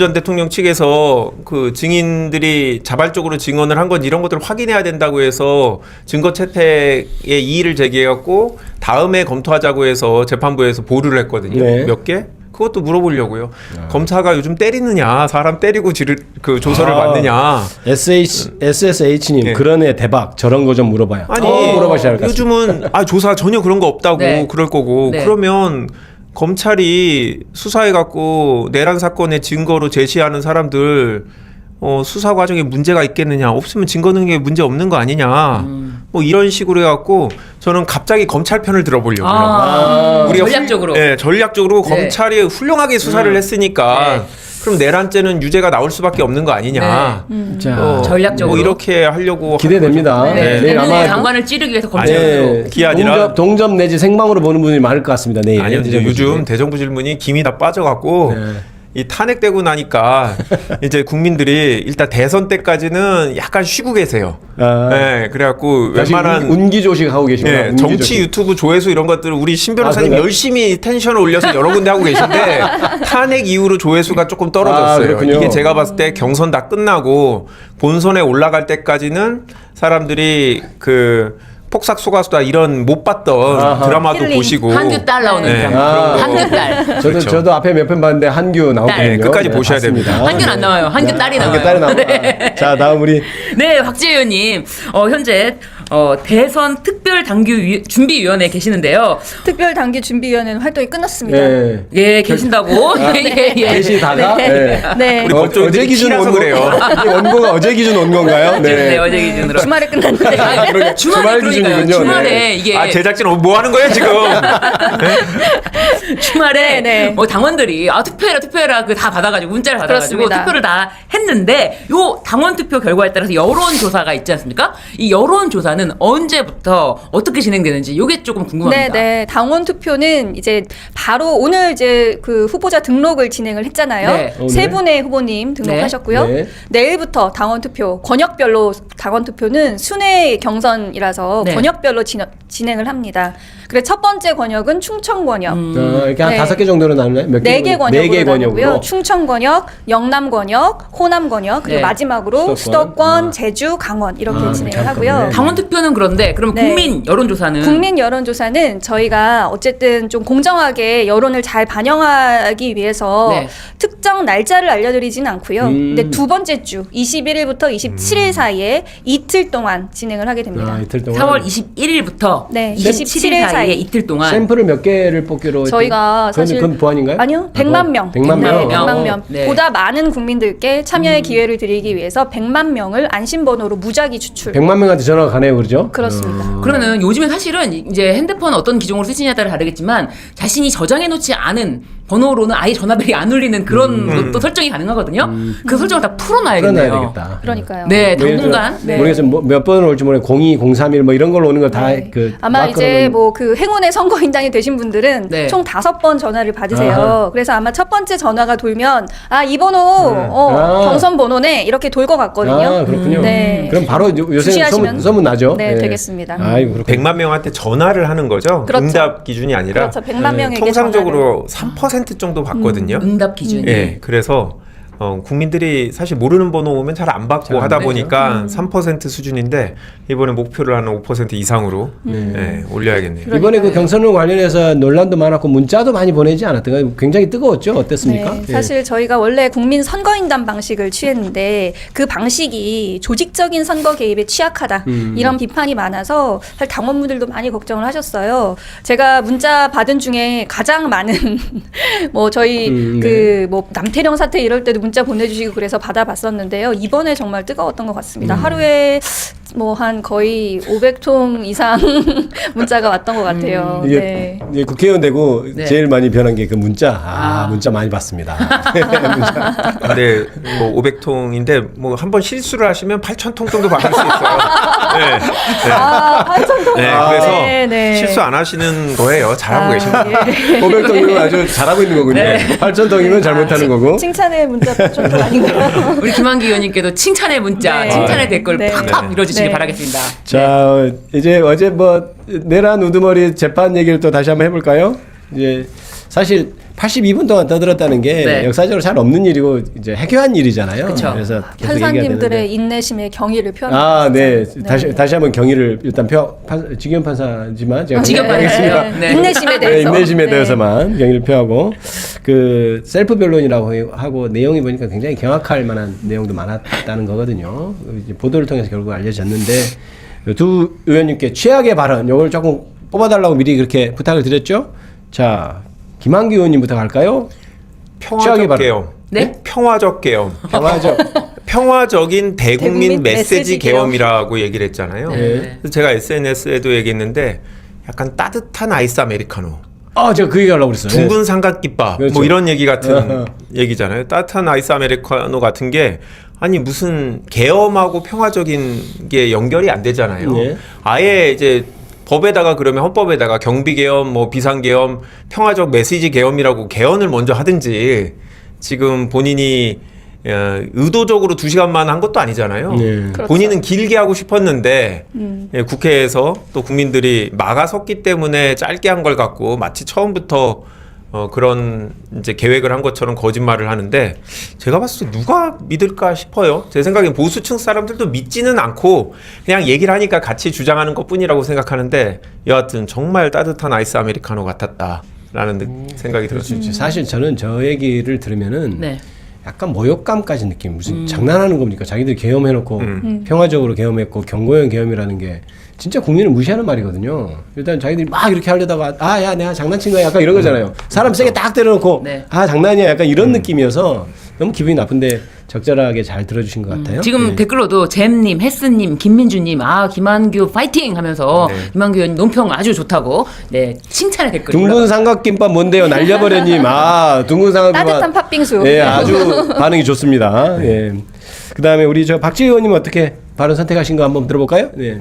전 대통령 측에서 그 증인들이 자발적으로 증언을 한 건 이런 것들을 확인해야 된다고 해서 증거 채택에 이의를 제기해갖고 다음에 검토하자고 해서 재판부에서 보류를 했거든요. 네. 몇 개? 그것도 물어보려고요. 검사가 요즘 때리느냐, 사람 때리고 그 조서를 받느냐. SSH님 네. 그런 애 대박 저런 거 좀 물어봐요. 아니 물어봐셔야 할 것 같습니다. 요즘은 조사 전혀 그런 거 없다고 네. 그럴 거고 네. 그러면 검찰이 수사해 갖고 내란 사건의 증거로 제시하는 사람들 수사 과정에 문제가 있겠느냐 없으면 증거 능력에 문제 없는 거 아니냐 뭐 이런 식으로 해갖고 저는 갑자기 검찰 편을 들어보려고요. 우리가 전략적으로. 전략적으로 네. 검찰이 훌륭하게 수사를 했으니까 그럼 내란죄는 유죄가 나올 수밖에 없는 거 아니냐. 자, 전략적으로. 뭐 이렇게 하려고 기대됩니다. 네. 내일 내일 아마 장관을 찌르기 위해서 검찰로. 그게 아니라 동접 내지 생방으로 보는 분이 많을 것 같습니다. 내일. 아니요, 대정부 요즘 질문. 대정부 질문이 김이 다 빠져갖고 네. 이 탄핵되고 나니까 이제 국민들이 일단 대선 때까지는 약간 쉬고 계세요. 네, 그래갖고 다시 웬만한 운기조식 하고 계시구나. 네, 운기조식. 정치 유튜브 조회수 이런 것들을 우리 신 변호사님 그런가요? 열심히 텐션을 올려서 여러 군데 하고 계신데 탄핵 이후로 조회수가 조금 떨어졌어요. 그렇군요. 이게 제가 봤을 때 경선 다 끝나고 본선에 올라갈 때까지는 사람들이 그 폭삭 소가수다 이런 못 봤던 드라마도 힐링. 보시고 한규 딸 나오는 네, 드라마. 그런 거. 한규 딸. 저도 앞에 몇 편 봤는데 한규 나오거든요. 네, 끝까지 보셔야 봤습니다. 됩니다. 한규는 안 나와요. 한규 딸이 나와요. 한규 딸이 나와. 네. 자, 다음 우리 네, 박지혜 의원님. 현재 대선 특별당규 준비위원회에 계시는데요. 특별당규준비위원회는 활동이 끝났습니다. 예. 예, 계신다고. 예. 계시다가 네. 네. 우리 법조인들이 어제 기준 키라서 온 그래요. 이 원고가 어제 기준 온 건가요? 네, 어제 기준으로. 주말에 끝났는데. 그러게. 주말에 그러니까요. 기준이군요. 주말에 네. 이게 제작진 뭐 하는 거예요 지금? 주말에 네. 당원들이 투표해라 그 다 받아가지고 문자를 받아가지고 그렇습니다. 투표를 다 했는데 요 당원 투표 결과에 따라서 여론 조사가 있지 않습니까? 이 여론 조사는 투표는 언제부터 어떻게 진행되는지 이게 조금 궁금합니다. 네. 당원 투표는 이제 바로 오늘 이제 그 후보자 등록을 진행을 했잖아요. 네. 세 분의 후보님 등록하셨고요. 네. 내일부터 당원 투표, 권역별로 당원 투표는 순회 경선이라서 네. 권역별로 진행을 합니다. 그래서 첫 번째 권역은 충청 권역. 이렇게 한 네. 5개 정도로 나누나요? 몇 개? 4개 네 개 권역으로 나누고요. 권역으로. 충청 권역, 영남 권역, 호남 권역, 그리고 네. 마지막으로 수도권, 제주, 강원 이렇게 진행을 하고요. 당원 투표는 그런데 그럼 네. 국민 여론조사는 국민 여론조사는 저희가 어쨌든 좀 공정하게 여론을 잘 반영하기 위해서 네. 특정 날짜를 알려드리지는 않고요. 근데 두 번째 주 21일부터 27일 사이에 이틀 동안 진행을 하게 됩니다. 이틀 동안. 4월 21일부터 네, 27일 사이에 이틀 동안 샘플을 몇 개를 뽑기로 저희가 사실 그건 보안인가요? 아니요, 100만 명. 100만 명. 네, 100만 명. 네. 보다 많은 국민들께 참여의 기회를 드리기 위해서 100만 명을 안심번호로 무작위 추출. 100만 명한테 전화가 가네요, 그렇죠? 그렇습니다. 그러면 요즘에 사실은 이제 핸드폰 어떤 기종으로 쓰시냐에 따라 다르겠지만 자신이 저장해 놓지 않은 번호로는 아예 전화벨이 안 울리는 그런 것도 설정이 가능하거든요. 그 설정을 다 풀어놔야겠네요. 풀어놔야 되겠다. 그러니까요. 네, 뭐 예를 들어 당분간. 네. 모르겠어요. 몇 번을 올지 모르겠 02, 031 뭐 이런 걸로 오는 거 다 그 아마 이제 뭐 그 행운의 선거인단이 되신 분들은 네. 총 5번 전화를 받으세요. 아하. 그래서 아마 첫 번째 전화가 돌면 이 번호 아. 경선 번호네 이렇게 돌 것 같거든요. 그렇군요. 네. 그럼 바로 요새 주시하시면 소문 나죠? 네, 되겠습니다. 아이고, 그렇군요. 100만 명한테 전화를 하는 거죠. 그렇죠. 응답 기준이 아니라. 그렇죠. 100만 명에게 통상적으로 3% 정도 받거든요. 응답 기준이. 예, 그래서 국민들이 사실 모르는 번호 오면 잘 안 받고 잘안 하다 되죠. 보니까 3% 수준인데 이번에 목표를 하는 5% 이상으로 예, 올려야겠네요. 이번에 그 경선과 관련해서 논란도 많았고 문자도 많이 보내지 않았던가요? 굉장히 뜨거웠죠? 어땠습니까? 네, 예. 사실 저희가 원래 국민 선거인단 방식을 취했는데 그 방식이 조직적인 선거 개입에 취약하다 이런 비판이 많아서 사실 당원분들도 많이 걱정을 하셨어요. 제가 문자 받은 중에 가장 많은 뭐 저희 그 뭐 남태령 사태 이럴 때도 문자 보내주시고 그래서 받아봤었는데요. 이번에 정말 뜨거웠던 것 같습니다. 하루에 뭐 한 거의 500통 이상 문자가 왔던 것 같아요. 이게, 네. 이게 국회의원 되고 네. 제일 많이 변한 게 그 문자. 문자 많이 받습니다. 문자. 근데 뭐 500통인데 뭐 한 번 실수를 하시면 8,000통 정도 받을 수 있어요. 네. 네. 8,000통. 네, 그래서 네, 네. 실수 안 하시는 거예요. 잘하고 계십니다. 500통이면 아주 잘하고 있는 거군요. 8,000통이면 잘못하는 거고. 칭찬의 문자 8,000통 아닌가요? 우리 김한기 의원님께도 칭찬의 문자, 네. 칭찬의 댓글 네. 팍팍 밀어주시길 네. 바라겠습니다. 자, 이제 어제 뭐 내란 우두머리 재판 얘기를 또 다시 한번 해볼까요? 이제 사실 82분 동안 떠들었다는 게 네. 역사적으로 잘 없는 일이고 이제 해괴한 일이잖아요. 그쵸. 그래서 계속 얘기가 판사님들의 되는데. 인내심의 경의를 표합니다. 아, 네. 다시 한번 경의를 일단 직위원 판사지만 제가 직위원 하겠습니다. 판사. 네. 인내심에 네, 대해서. 인내심에 네. 대해서만 경의를 표하고 그 셀프 변론이라고 하고 내용이 보니까 굉장히 경악할 만한 내용도 많았다는 거거든요. 이제 보도를 통해서 결국 알려졌는데 두 의원님께 최악의 발언 요걸 조금 뽑아달라고 미리 그렇게 부탁을 드렸죠. 자, 김한기 의원님부터 갈까요? 최악의 평화적 발언. 계엄. 네? 평화적 계엄. 평화적. 평화적인 대국민 대국민 메시지 메시지 계엄. 계엄이라고 얘기를 했잖아요. 네. 그래서 제가 SNS에도 얘기했는데 약간 따뜻한 아이스 아메리카노. 제가 그 얘기 하려고 그랬어요. 둥근 삼각김밥 그렇죠. 뭐 이런 얘기 같은 얘기잖아요. 따뜻한 아이스 아메리카노 같은 게 아니 무슨 계엄하고 평화적인 게 연결이 안 되잖아요. 네. 아예 이제 법에다가 그러면 헌법에다가 경비계엄, 뭐 비상계엄, 평화적 메시지 계엄이라고 개헌을 먼저 하든지 지금 본인이 의도적으로 2시간만 한 것도 아니잖아요. 네. 본인은 길게 하고 싶었는데 국회에서 또 국민들이 막아섰기 때문에 짧게 한 걸 갖고 마치 처음부터 그런 이제 계획을 한 것처럼 거짓말을 하는데 제가 봤을 때 누가 믿을까 싶어요. 제 생각엔 보수층 사람들도 믿지는 않고 그냥 얘기를 하니까 같이 주장하는 것뿐이라고 생각하는데 여하튼 정말 따뜻한 아이스 아메리카노 같았다라는 생각이 들었습니다. 사실 저는 저 얘기를 들으면은 네. 약간 모욕감까지 느낌. 무슨 장난하는 겁니까? 자기들이 계엄해놓고 평화적으로 계엄했고 경고형 계엄이라는 게 진짜 국민을 무시하는 말이거든요. 일단 자기들이 막 이렇게 하려다가 야 내가 장난친 거야 약간 이런 거잖아요. 사람 세게 딱 때려놓고 네. 장난이야 약간 이런 느낌이어서 너무 기분이 나쁜데 적절하게 잘 들어주신 것 같아요. 지금 네. 댓글로도 잼님, 혜스님, 김민주님, 김한규 파이팅 하면서 네. 김한규 의원 논평 아주 좋다고 네 칭찬의 댓글. 둥근 삼각김밥 뭔데요? 날려버려님. 둥근 삼각김밥. 따뜻한 팥빙수. 네, 아주 반응이 좋습니다. 네. 그다음에 우리 박지희 의원님 어떻게 발언 선택하신 거 한번 들어볼까요? 네.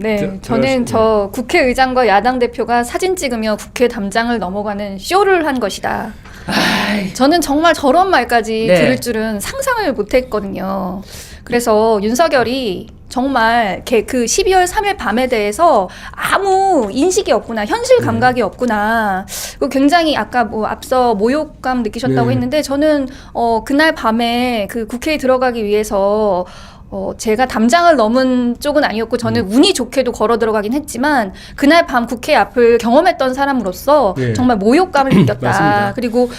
네, 저는 저 국회의장과 야당 대표가 사진 찍으며 국회 담장을 넘어가는 쇼를 한 것이다. 저는 정말 저런 말까지 네. 들을 줄은 상상을 못했거든요. 그래서 윤석열이 정말 그 12월 3일 밤에 대해서 아무 인식이 없구나, 현실 감각이 없구나. 굉장히 아까 뭐 앞서 모욕감 느끼셨다고 했는데 저는 그날 밤에 그 국회에 들어가기 위해서 제가 담장을 넘은 쪽은 아니었고 저는 운이 좋게도 걸어 들어가긴 했지만 그날 밤 국회 앞을 경험했던 사람으로서 네. 정말 모욕감을 느꼈다. 맞습니다. 그리고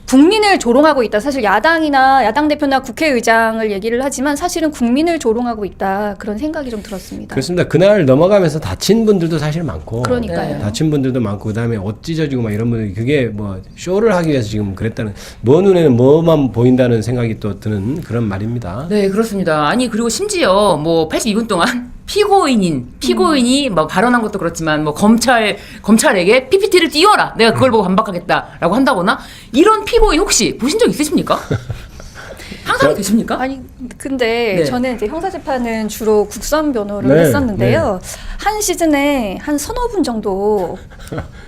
국민을 조롱하고 있다. 사실 야당이나 야당 대표나 국회의장을 얘기를 하지만 사실은 국민을 조롱하고 있다. 그런 생각이 좀 들었습니다. 그렇습니다. 그날 넘어가면서 다친 분들도 사실 많고, 그러니까요. 다친 분들도 많고, 그다음에 옷 찢어지고 막 이런 분들 그게 뭐 쇼를 하기 위해서 지금 그랬다는, 뭐 눈에는 뭐만 보인다는 생각이 또 드는 그런 말입니다. 네, 그렇습니다. 아니, 그리고 심지어 뭐 82분 동안 피고인이 뭐 발언한 것도 그렇지만 뭐 검찰에게 PPT를 띄워라. 내가 그걸 보고 반박하겠다라고 한다거나 이런 피고인 혹시 보신 적 있으십니까? 상상이 되십니까? 아니 근데 네. 저는 이제 형사재판은 주로 국선 변호를 네, 했었는데요. 한 시즌에 한 서너 분 정도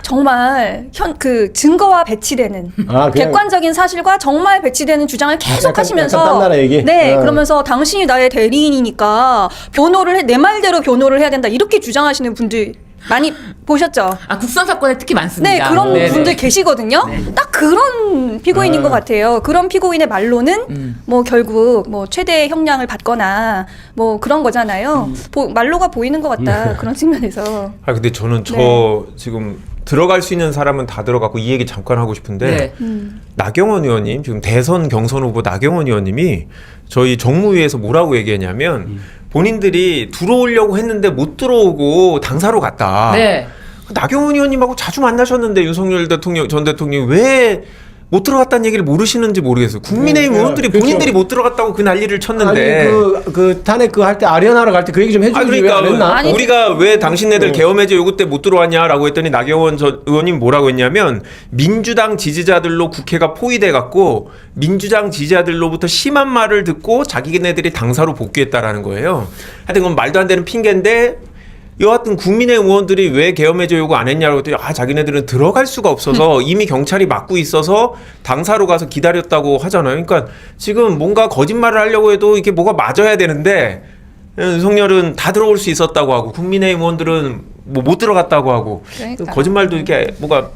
정말 그 증거와 배치되는 그냥 객관적인 사실과 정말 배치되는 주장을 계속 약간 하시면서 딴나라 얘기? 네 그러면서 당신이 나의 대리인이니까 내 말대로 변호를 해야 된다 이렇게 주장하시는 분들 많이 보셨죠? 국선 사건에 특히 많습니다. 네, 그런 네네. 분들 계시거든요. 딱 그런 피고인인 것 같아요. 그런 피고인의 말로는 뭐 결국 뭐 최대 형량을 받거나 뭐 그런 거잖아요. 말로가 보이는 것 같다. 그런 측면에서. 근데 저는 지금 들어갈 수 있는 사람은 다 들어갔고 이 얘기 잠깐 하고 싶은데 나경원 의원님 지금 대선 경선 후보 나경원 의원님이 저희 정무위에서 뭐라고 얘기했냐면 본인들이 들어오려고 했는데 못 들어오고 당사로 갔다. 네. 나경원 의원님하고 자주 만나셨는데 윤석열 대통령 전 대통령이 왜 못 들어갔다는 얘기를 모르시는지 모르겠어요. 국민의힘 의원들이 본인들이 못 들어갔다고 그 난리를 쳤는데. 아니 그 탄핵 그 할 때 아련하러 갈 때 그 얘기 좀 해주지 그러니까 왜 안 했나? 우리가 왜 당신네들 계엄해제 요구 때 못 들어왔냐라고 했더니 나경원 전 의원님 뭐라고 했냐면 민주당 지지자들로 국회가 포위돼 갖고 민주당 지지자들로부터 심한 말을 듣고 자기네들이 당사로 복귀했다라는 거예요. 하여튼 그건 말도 안 되는 핑계인데 여하튼 국민의 의원들이 왜 계엄해제 요구 안 했냐고 했더니 자기네들은 들어갈 수가 없어서 이미 경찰이 막고 있어서 당사로 가서 기다렸다고 하잖아요. 그러니까 지금 뭔가 거짓말을 하려고 해도 이게 뭐가 맞아야 되는데 윤석열은 다 들어올 수 있었다고 하고 국민의힘 의원들은 뭐 못 들어갔다고 하고 그러니까요. 거짓말도 이렇게 뭐가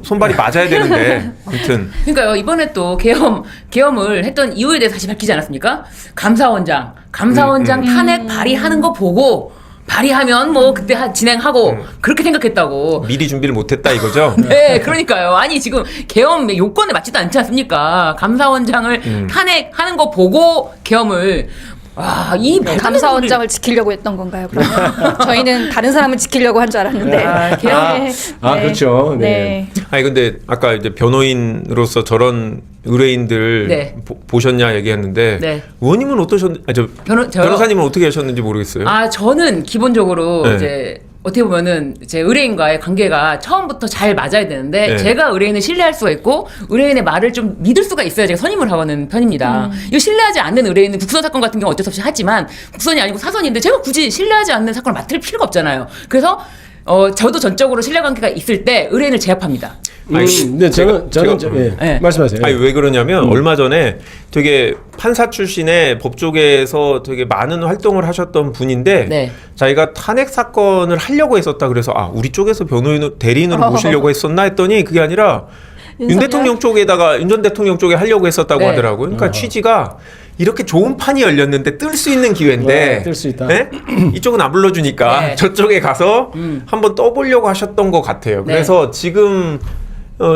손발이 맞아야 되는데 아무튼 그러니까요. 이번에 또 계엄을 했던 이유에 대해서 다시 밝히지 않았습니까? 감사원장 탄핵 발의하는 거 보고 발의하면 뭐 그때 진행하고 그렇게 생각했다고. 미리 준비를 못했다 이거죠? 네, 그러니까요. 아니 지금 계엄 요건에 맞지도 않지 않습니까? 감사원장을 탄핵하는 거 보고 계엄을 이 감사원장을 지키려고 했던 건가요? 그러면 저희는 다른 사람을 지키려고 한 줄 알았는데. 그렇죠. 네. 아니 근데 아까 이제 변호인으로서 저런 의뢰인들 보셨냐 얘기했는데 의원님은 어떠셨는지 변호사님은 어떻게 하셨는지 모르겠어요. 저는 기본적으로 네. 이제 어떻게 보면은 제 의뢰인과의 관계가 처음부터 잘 맞아야 되는데 제가 의뢰인을 신뢰할 수가 있고 의뢰인의 말을 좀 믿을 수가 있어야 제가 선임을 하는 편입니다. 이거 신뢰하지 않는 의뢰인은 국선 사건 같은 경우 어쩔 수 없이 하지만 국선이 아니고 사선인데 제가 굳이 신뢰하지 않는 사건을 맡을 필요가 없잖아요. 그래서 저도 전적으로 신뢰관계가 있을 때 의뢰인을 제압합니다. 근데 저는 말씀하세요. 아니 왜 그러냐면 얼마 전에 되게 판사 출신의 법조계에서 되게 많은 활동을 하셨던 분인데 자기가 탄핵 사건을 하려고 했었다 그래서 우리 쪽에서 변호인 대리인으로 모시려고 했었나 했더니 그게 아니라 윤 대통령 쪽에다가 윤 전 대통령 쪽에 하려고 했었다고 하더라고요. 그러니까 취지가 이렇게 좋은 판이 열렸는데 뜰 수 있는 기회인데 뜰 수 있다. 이쪽은 안 불러주니까 저쪽에 가서 한번 떠보려고 하셨던 것 같아요. 그래서 지금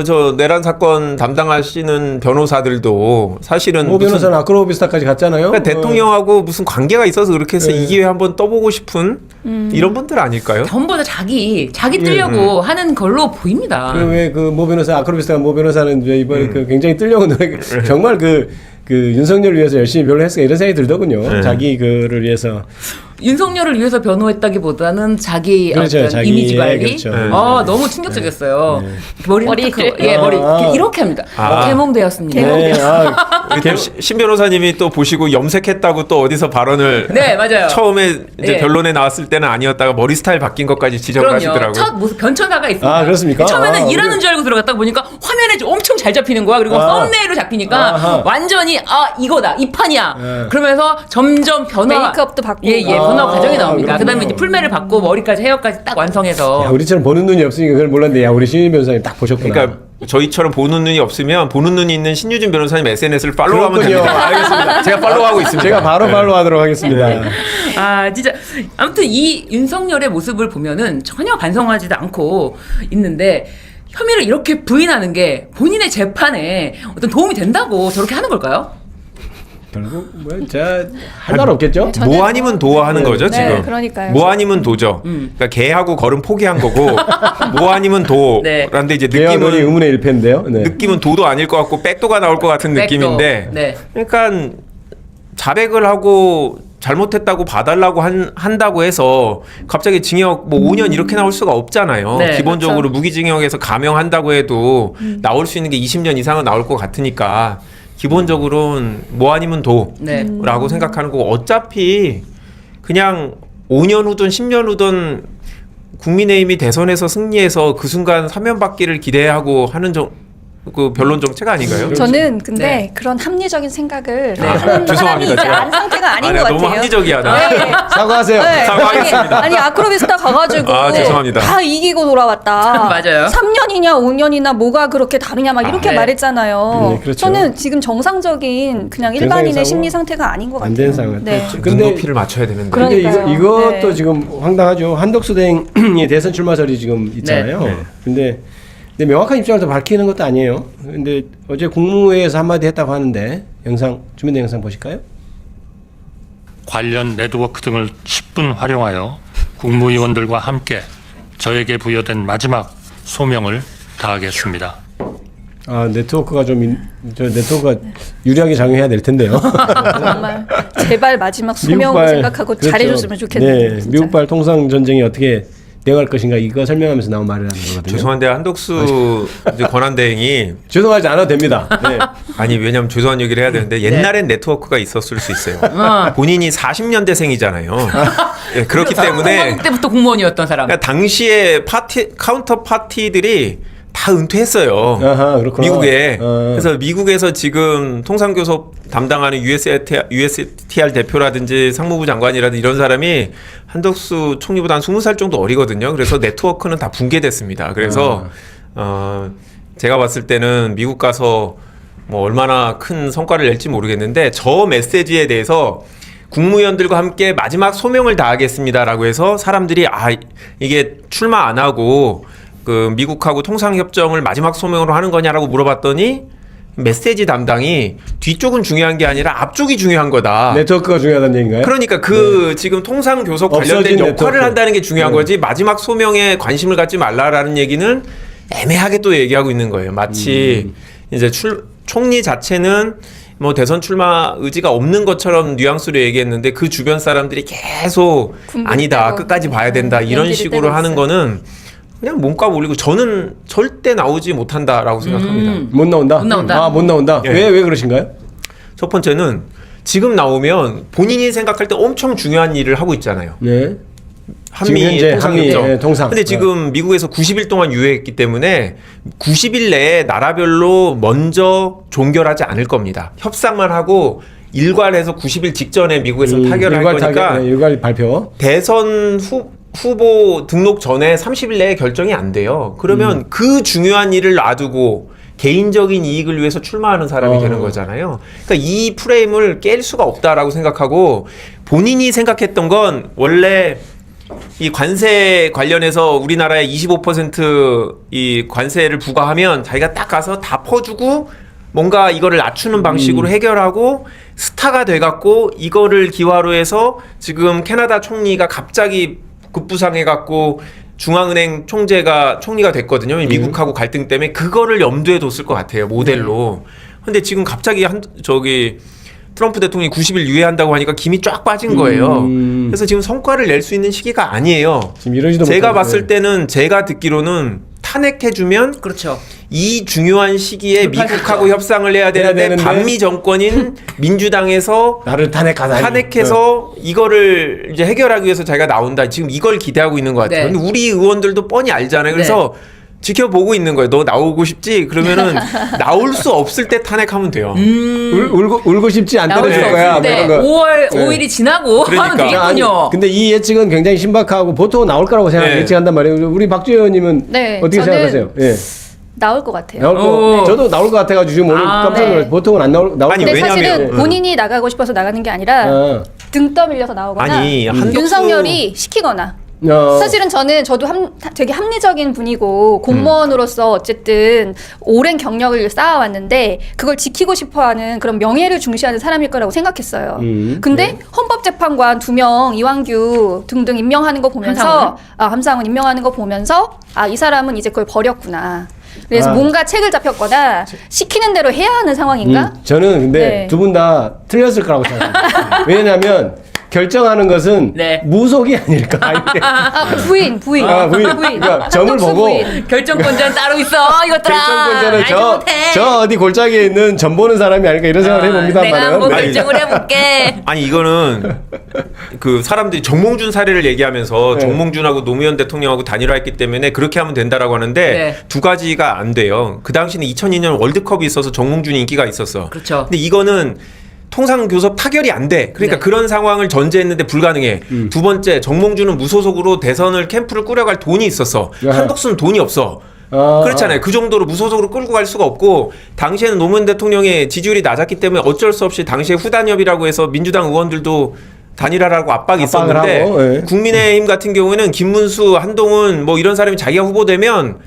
저 내란 사건 담당하시는 변호사들도 사실은 오 변호사는 아크로비스타까지 갔잖아요. 그러니까 대통령하고 무슨 관계가 있어서 그렇게 해서 이 기회에 한번 떠보고 싶은 이런 분들 아닐까요? 전부 다 자기 뜨려고 하는 걸로 보입니다. 왜 그 모 변호사 아크로비스타 모 변호사는 이번에 그 굉장히 뜨려고 정말 그 윤석열을 위해서 열심히 변호했을까 이런 생각이 들더군요. 자기 그를 위해서. 윤석열을 위해서 변호했다기보다는 자기 그렇죠, 어떤 자기의, 이미지 관리. 그렇죠. 너무 충격적이었어요. 머리 아. 이렇게 합니다. 아. 개몽되었습니다. 네, 신 변호사님이 또 보시고 염색했다고 또 어디서 발언을 네, 맞아요. 처음에 이제 예. 변론에 나왔을 때는 아니었다가 머리 스타일 바뀐 것까지 지적을 그럼요. 하시더라고요. 첫 모습 변천사가 있습니다. 아, 그렇습니까? 처음에는 아, 일하는 줄 알고 들어갔다 보니까 화면에 엄청 잘 잡히는 거야. 그리고 썸네일로 잡히니까 아하. 완전히 이거다 이 판이야. 예. 그러면서 점점 변화 메이크업도 받고. 변화 과정이 나옵니다. 그렇군요. 그다음에 이제 풀메를 받고 머리까지 헤어까지 딱 완성해서 야, 우리처럼 보는 눈이 없으니까 그걸 몰랐는데 야 우리 신윤 변호사님 딱 보셨구나. 그러니까 저희처럼 보는 눈이 없으면 보는 눈이 있는 신유진 변호사님 SNS를 팔로우하면 그렇군요. 됩니다. 알겠습니다. 제가 팔로우하고 있습니다. 제가 바로 네. 팔로우하도록 하겠습니다. 진짜 아무튼 이 윤석열의 모습을 보면은 전혀 반성하지도 않고 있는데 혐의를 이렇게 부인하는 게 본인의 재판에 어떤 도움이 된다고 저렇게 하는 걸까요? 결국 뭐 제가 할 말 없겠죠? 뭐 아니면 도하는 거죠 네, 지금. 그러니까요. 뭐 아니면 도죠. 그러니까 개하고 걸음 포기한 거고 뭐 아니면 네. 도라는데 이제 개와 논이 느낌은 의문의 1패인데요. 네. 느낌은 도도 아닐 것 같고 백도가 나올 것 같은 백도. 느낌인데. 네. 그러니까 자백을 하고 잘못했다고 봐달라고 한다고 해서 갑자기 징역 뭐 5년 이렇게 나올 수가 없잖아요. 네, 기본적으로 그렇죠. 무기징역에서 감형한다고 해도 나올 수 있는 게 20년 이상은 나올 것 같으니까 기본적으로는 뭐 아니면 도라고 생각하는 거고 어차피 그냥 5년 후든 10년 후든 국민의힘이 대선에서 승리해서 그 순간 사면받기를 기대하고 하는 그 변론 정책 아닌가요? 저는 근데 네. 그런 합리적인 생각을 네. 하는 사람이 죄송합니다. 이제 제가. 안 상태가 아닌 내가 것 같아요. 너무 합리적이야. 나. 네. 사과하세요. 네. 사과하겠습니다. 아니 아크로비스타 가가지고 죄송합니다. 다 이기고 돌아왔다. 맞아요. 3년이냐 5년이나 뭐가 그렇게 다르냐 막 이렇게 네. 말했잖아요. 네, 그렇죠. 저는 지금 정상적인 그냥 일반인의 심리 상태가 아닌 것 같아요. 안 되는 상황. 네. 눈높이를 맞춰야 되는데. 근데 그러니까요. 이것도 네. 지금 황당하죠. 한덕수 대행이 대선 출마설이 지금 있잖아요. 네. 근데 명확한 입장을 더 밝히는 것도 아니에요. 근데 어제 국무회의에서 한마디 했다고 하는데 영상 준비된 영상 보실까요? 관련 네트워크 등을 10분 활용하여 국무위원들과 함께 저에게 부여된 마지막 소명을 다하겠습니다. 네트워크가 네트워크가 유리하게 작용해야 될 텐데요. 정말 제발 마지막 소명을 생각하고 그렇죠. 잘해줬으면 좋겠네요. 네, 진짜. 미국발 통상 전쟁이 어떻게 대응할 것인가 이거 설명하면서 나온 말이라는 거거든요. 죄송한데 한덕수 이제 권한대행이 죄송하지 않아도 됩니다. 네. 아니 왜냐면 죄송한 얘기를 해야 되는데 옛날엔 네트워크가 있었을 수 있어요. 본인이 40년대생이잖아요. 네, 그렇기 때문에 공화국 때부터 공무원이었던 사람. 그러니까 당시에 카운터 파티들이 다 은퇴했어요. 아하, 그렇구나. 미국에. 그래서 미국에서 지금 통상교섭 담당하는 USTR 대표라든지 상무부 장관이라든지 이런 사람이 한덕수 총리보다 한 20살 정도 어리거든요. 그래서 네트워크는 다 붕괴됐습니다. 그래서 제가 봤을 때는 미국 가서 뭐 얼마나 큰 성과를 낼지 모르겠는데 저 메시지에 대해서 국무위원들과 함께 마지막 소명을 다하겠습니다라고 해서 사람들이 이게 출마 안 하고 그 미국하고 통상협정을 마지막 소명으로 하는 거냐라고 물어봤더니 메시지 담당이 뒤쪽은 중요한 게 아니라 앞쪽이 중요한 거다. 네트워크가 중요하다는 얘기인가요? 그러니까 지금 통상교섭 관련된 없어진 역할을 네트워크. 한다는 게 중요한 거지 마지막 소명에 관심을 갖지 말라라는 얘기는 애매하게 또 얘기하고 있는 거예요. 마치 이제 총리 자체는 뭐 대선 출마 의지가 없는 것처럼 뉘앙스로 얘기했는데 그 주변 사람들이 계속 아니다 끝까지 봐야 된다 이런 식으로 하는 거는 그냥 몸값 올리고 저는 절대 나오지 못한다라고 생각합니다. 못 나온다? 못 나온다. 못 나온다. 예. 왜 그러신가요? 첫 번째는 지금 나오면 본인이 생각할 때 엄청 중요한 일을 하고 있잖아요. 네. 한미 지금 현재 통상협정. 한미, 통상. 근데 지금 미국에서 90일 동안 유예했기 때문에 90일 내에 나라별로 먼저 종결하지 않을 겁니다. 협상만 하고 일괄해서 90일 직전에 미국에서 타결할 거니까 일괄 발표. 대선 후보 등록 전에 30일 내에 결정이 안 돼요. 그러면 그 중요한 일을 놔두고 개인적인 이익을 위해서 출마하는 사람이 되는 거잖아요. 그러니까 이 프레임을 깰 수가 없다라고 생각하고 본인이 생각했던 건 원래 이 관세 관련해서 우리나라에 25% 관세를 부과하면 자기가 딱 가서 다 퍼주고 뭔가 이거를 낮추는 방식으로 해결하고 스타가 돼갖고 이거를 기화로 해서 지금 캐나다 총리가 갑자기 급부상해갖고 중앙은행 총리가 됐거든요. 미국하고 갈등 때문에 그거를 염두에 뒀을 것 같아요. 모델로. 근데 지금 갑자기 트럼프 대통령이 90일 유예한다고 하니까 김이 쫙 빠진 거예요. 그래서 지금 성과를 낼 수 있는 시기가 아니에요. 지금 이러지도 제가 못하고, 봤을 때는 제가 듣기로는 탄핵해주면 그렇죠. 이 중요한 시기에 미국하고 협상을 해야 되는데 반미 정권인 민주당에서 나를 탄핵하다니. 탄핵해서 이거를 이제 해결하기 위해서 자기가 나온다. 지금 이걸 기대하고 있는 것 같아요. 네. 근데 우리 의원들도 뻔히 알잖아요. 그래서 지켜보고 있는 거예요. 너 나오고 싶지? 그러면은 나올 수 없을 때 탄핵하면 돼요. 울고 싶지 안 나올 수 떨어질 거야. 없을 때 뭐 이런 거. 5월 네. 5일이 지나고 하면 되겠군요. 아니, 근데 이 예측은 굉장히 신박하고 보통 나올 거라고 예측한단 말이에요. 우리 박주 의원님은 네, 어떻게 저는 생각하세요? 예. 나올 것 같아요. 나올 거. 저도 나올 것 같아가지고 지금 오늘 깜짝 놀랐어요. 네. 보통은 안 나올 아니, 근데 왜냐면- 사실은 본인이 나가고 싶어서 나가는 게 아니라 등 떠밀려서 나오거나 아니, 한덕수- 윤석열이 시키거나 어. 사실은 저도 되게 합리적인 분이고 공무원으로서 어쨌든 오랜 경력을 쌓아왔는데 그걸 지키고 싶어하는 그런 명예를 중시하는 사람일 거라고 생각했어요. 근데 헌법재판관 2명 이완규 등등 임명하는 거 보면서 함상훈 임명하는 거 보면서 이 사람은 이제 그걸 버렸구나. 그래서 뭔가 책을 잡혔거나 시키는 대로 해야 하는 상황인가? 저는 근데 네. 두 분 다 틀렸을 거라고 생각합니다. 왜냐하면 결정하는 것은 무속이 아닐까. 이렇게. 부인. 그러니까 점을 한덕수 보고 부인. 결정권자는 따로 있어. 이것들아. 결정권자는 알지 못해. 저 어디 골짜기에 있는 점 보는 사람이 아닐까 이런 생각을 해봅니다. 내가 한번 결정을 해볼게. 아니 이거는 그 사람들이 정몽준 사례를 얘기하면서 정몽준하고 노무현 대통령하고 단일화했기 때문에 그렇게 하면 된다라고 하는데 두 가지가 안 돼요. 그 당시는 2002년 월드컵이 있어서 정몽준이 인기가 있었어. 그렇죠. 근데 이거는 통상교섭 타결이 안 돼. 그러니까 그런 상황을 전제했는데 불가능해. 두 번째, 정몽준은 무소속으로 대선을 캠프를 꾸려갈 돈이 있었어. 한덕수는 돈이 없어. 그렇잖아요. 그 정도로 무소속으로 끌고 갈 수가 없고 당시에는 노무현 대통령의 지지율이 낮았기 때문에 어쩔 수 없이 당시에 후단협이라고 해서 민주당 의원들도 단일화라고 압박이 있었는데 하고, 국민의힘 같은 경우에는 김문수, 한동훈 뭐 이런 사람이 자기가 후보되면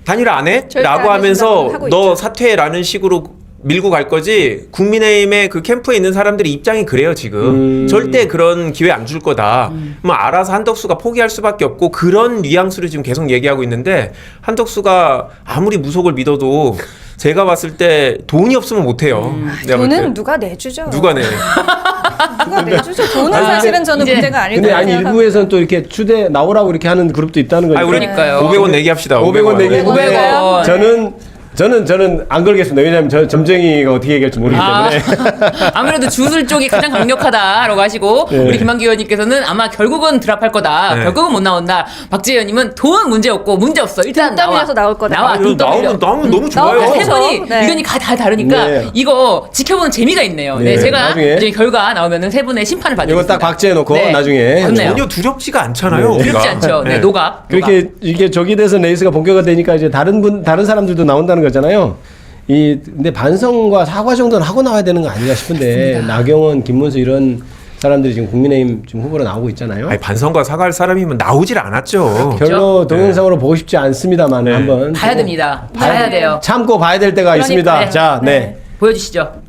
단일화 안 해? 절대 라고 안 하면서 해준다고 하고 너 있죠. 사퇴라는 식으로 밀고 갈 거지. 국민의힘의 그 캠프에 있는 사람들이 입장이 그래요 지금. 절대 그런 기회 안 줄 거다. 뭐 알아서 한덕수가 포기할 수밖에 없고 그런 뉘앙스를 지금 계속 얘기하고 있는데 한덕수가 아무리 무속을 믿어도 제가 봤을 때 돈이 없으면 못 해요. 내가 볼 때. 돈은 누가 내주죠. 누가 내? 누가 내주죠. 돈은 사실은 저는 문제가 아닐 근데 거라고 아니 생각합니다. 일부에서는 또 이렇게 나오라고 이렇게 하는 그룹도 있다는 거니까. 그러니까요. 500원 내기 합시다. 500원 내기. 500원. 저는 안 걸겠습니다. 왜냐하면 저 점쟁이가 어떻게 얘기할지 모르기 때문에. 아무래도 주술 쪽이 가장 강력하다라고 하시고 우리 김한규 의원님께서는 아마 결국은 드랍할 거다. 결국은 못 나온다. 박지혜 의원님은 돈 문제 없고 문제 없어. 일단 떠밀려서 나올 거다. 나와. 등 떠밀려. 나오면 너무 좋아요. 세 분이 네. 의견이 다 다르니까 이거 지켜보는 재미가 있네요. 네, 제가 나중에 결과 나오면은 세 분의 심판을 이거 받겠습니다. 딱 박제해 놓고 네. 나중에. 좋네요. 전혀 두렵지가 않잖아요. 우리가. 두렵지 않죠. 네, 녹아. 그렇게 이게 조기 대선 레이스가 본격화되니까 이제 다른 사람들도 나온다는 거잖아요. 근데 반성과 사과 정도는 하고 나와야 되는 거 아닌가 싶은데 나경원, 김문수 이런 사람들이 지금 국민의힘 지금 후보로 나오고 있잖아요. 아니, 반성과 사과할 사람이면 나오질 않았죠. 별로 동영상으로 보고 싶지 않습니다만 한번 봐야 됩니다. 봐야 돼요. 참고 봐야 될 때가 있습니다. 자, 네. 보여주시죠.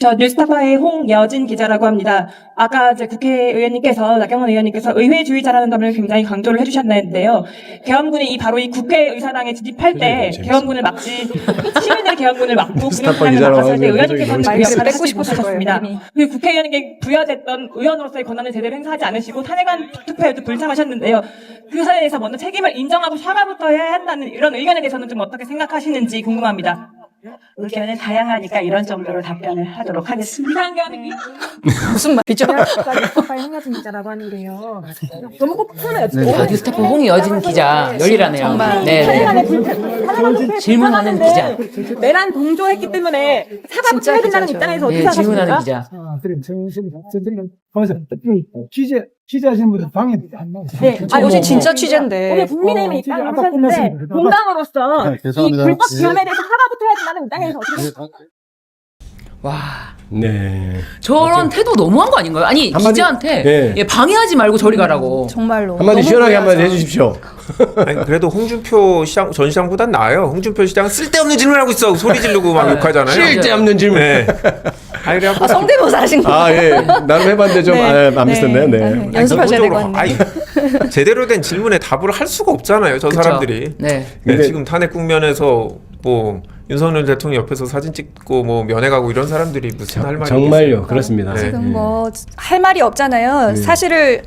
저 뉴스타파의 홍여진 기자라고 합니다. 아까 이제 국회의원님께서 나경원 의원님께서 의회주의자라는 점을 굉장히 강조를 해주셨는데요. 계엄군이 바로 이 국회의사당에 진입할 때 계엄군을 막지 시민들이 계엄군을 막고 군용사람을 막았을 때 의원님께서는 그 역할을 하고 싶으셨습니다. 그리고 국회의원에게 부여됐던 의원으로서의 권한을 제대로 행사하지 않으시고 탄핵안 투표에도 불참하셨는데요. 그 사안에 대해서 먼저 책임을 인정하고 사과부터 해야 한다는 이런 의견에 대해서는 좀 어떻게 생각하시는지 궁금합니다. 의견은 다양하니까 이런 정도로 답변을 하도록 하겠습니다. 무슨 말이죠? 홍여진 기자라고 하는데요. 너무 꼽잖아요. 뉴스타파 홍여진 기자 열일하네요. 정말. 네. 질문하는 기자. 내란 동조했기 때문에 사과부터 해야 된다는 입장에서 어떻게 네, 질문하는 생각하십니까? 그래, 취재하시는 분들 방해 안 나오죠. 네. 요새 진짜 취재인데. 오늘 국민의힘의 입장을 아까 하셨는데 끝났습니다. 공당으로서 네, 이 죄송합니다. 불법 기염에 대해서 사과부터 해야 된다는 입장에서 어떻게 와. 네. 저런 태도 너무한 거 아닌가요? 아니 한마디- 기자한테 네. 방해하지 말고 저리 가라고. 정말로. 한마디 너무 시원하게 무례하죠. 한마디 해주십시오. 아니, 그래도 홍준표 전 시장보단 나아요. 홍준표 시장은 쓸데없는 질문을 하고 있어. 소리 지르고 막 욕하잖아요. 쓸데없는 질문. 네. 아니, 그래갖고 성대모사 하신 거. 예. 나름 해봤는데 좀 안 비슷했네요. 네. 연습하셔야 될 것 같네요. 아니, 제대로 된 질문에 답을 할 수가 없잖아요. 저 그쵸. 사람들이. 네. 네, 지금 탄핵 국면에서 뭐 윤석열 대통령 옆에서 사진 찍고 뭐 면회 가고 이런 사람들이 무슨 할 말이 정말요. 있겠습니까? 그렇습니다. 지금 뭐 할 말이 없잖아요. 사실을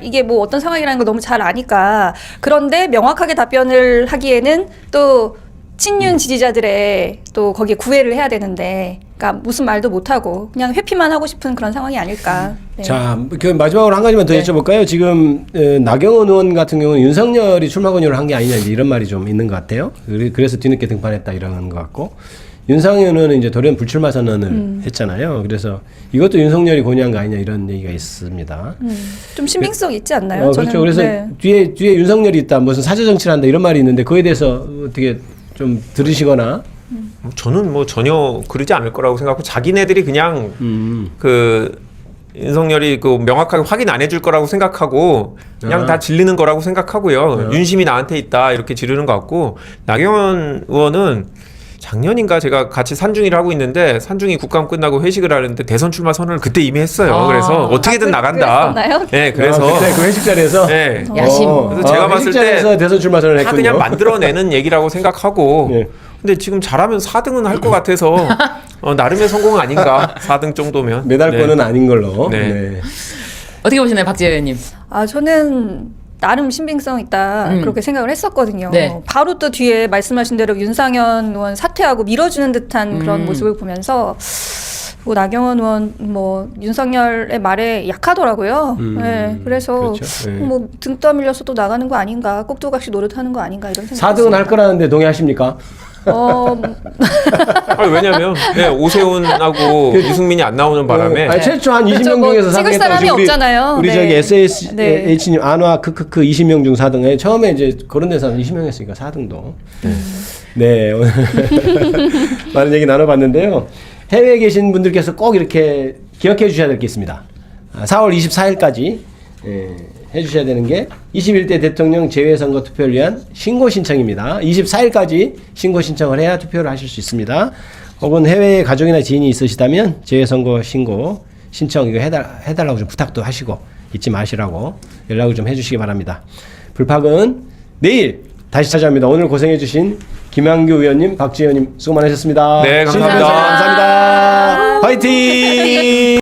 이게 뭐 어떤 상황이라는 걸 너무 잘 아니까. 그런데 명확하게 답변을 하기에는 또 친윤 지지자들의 또 거기에 구애를 해야 되는데, 그러니까 무슨 말도 못 하고 그냥 회피만 하고 싶은 그런 상황이 아닐까. 네. 자, 그 마지막으로 한 가지만 더 여쭤볼까요? 지금 나경원 의원 같은 경우는 윤석열이 출마 권유를 한 게 아니냐 이런 말이 좀 있는 것 같아요. 그래서 뒤늦게 등판했다 이런 것 같고, 윤상현 의원은 이제 돌연 불출마 선언을 했잖아요. 그래서 이것도 윤석열이 권유한 거 아니냐 이런 얘기가 있습니다. 좀 신빙성 있지 않나요? 그렇죠. 그래서 네. 뒤에 윤석열이 있다, 무슨 사저 정치를 한다 이런 말이 있는데 그에 대해서 어떻게 좀 들으시거나. 저는 뭐 전혀 그러지 않을 거라고 생각하고, 자기네들이 그냥 그 윤석열이 그 명확하게 확인 안 해줄 거라고 생각하고 그냥 다 질리는 거라고 생각하고요. 윤심이 나한테 있다 이렇게 지르는 것 같고, 나경원 의원은 작년인가 제가 같이 산중이를 하고 있는데 산중이 국감 끝나고 회식을 하는데 대선 출마 선언을 그때 이미 했어요. 그래서 어떻게든 나간다. 그랬었나요? 네, 그래서 그때 그 회식 자리에서. 네. 야심. 그래서 제가 봤을 회식 자리에서 때 대선 출마 선언을 다 했군요. 그냥 만들어내는 얘기라고 생각하고. 네. 근데 지금 잘하면 4등은 할 것 같아서 나름의 성공 아닌가. 4등 정도면. 매달권은 아닌 걸로. 네. 네. 어떻게 보시나요, 박지혜 의원님? 저는 나름 신빙성 있다 그렇게 생각을 했었거든요. 네. 바로 또 뒤에 말씀하신 대로 윤상현 의원 사퇴하고 밀어주는 듯한 그런 모습을 보면서 뭐 나경원 의원 뭐 윤석열의 말에 약하더라고요. 네, 그래서 그렇죠. 네. 뭐 등 떠밀려서 또 나가는 거 아닌가, 꼭두각시 노릇하는 거 아닌가 이런 생각. 4등은 할 거라는데 동의하십니까? 왜냐면 오세훈하고 유승민이 안 나오는 바람에 최초 한 20명 뭐 중에서 찍을 4등 사람이 없잖아요. 우리 네. 저기 SH님 네. 안와 크크크 20명 중 4등에 처음에 이제 그런 데서 20명 했으니까 4등도. 네. 오늘 많은 얘기 나눠봤는데요. 해외에 계신 분들께서 꼭 이렇게 기억해 주셔야 될 게 있습니다. 4월 24일까지 해주셔야 되는 게 21대 대통령 재외선거 투표를 위한 신고 신청입니다. 24일까지 신고 신청을 해야 투표를 하실 수 있습니다. 혹은 해외에 가족이나 지인이 있으시다면 재외선거 신고 신청 이거 해달라고 좀 부탁도 하시고 잊지 마시라고 연락을 좀 해주시기 바랍니다. 불팍은 내일 다시 찾아옵니다. 오늘 고생해주신 김한규 의원님, 박지혜 의원님 수고 많으셨습니다. 네, 감사합니다. 감사합니다. 화이팅!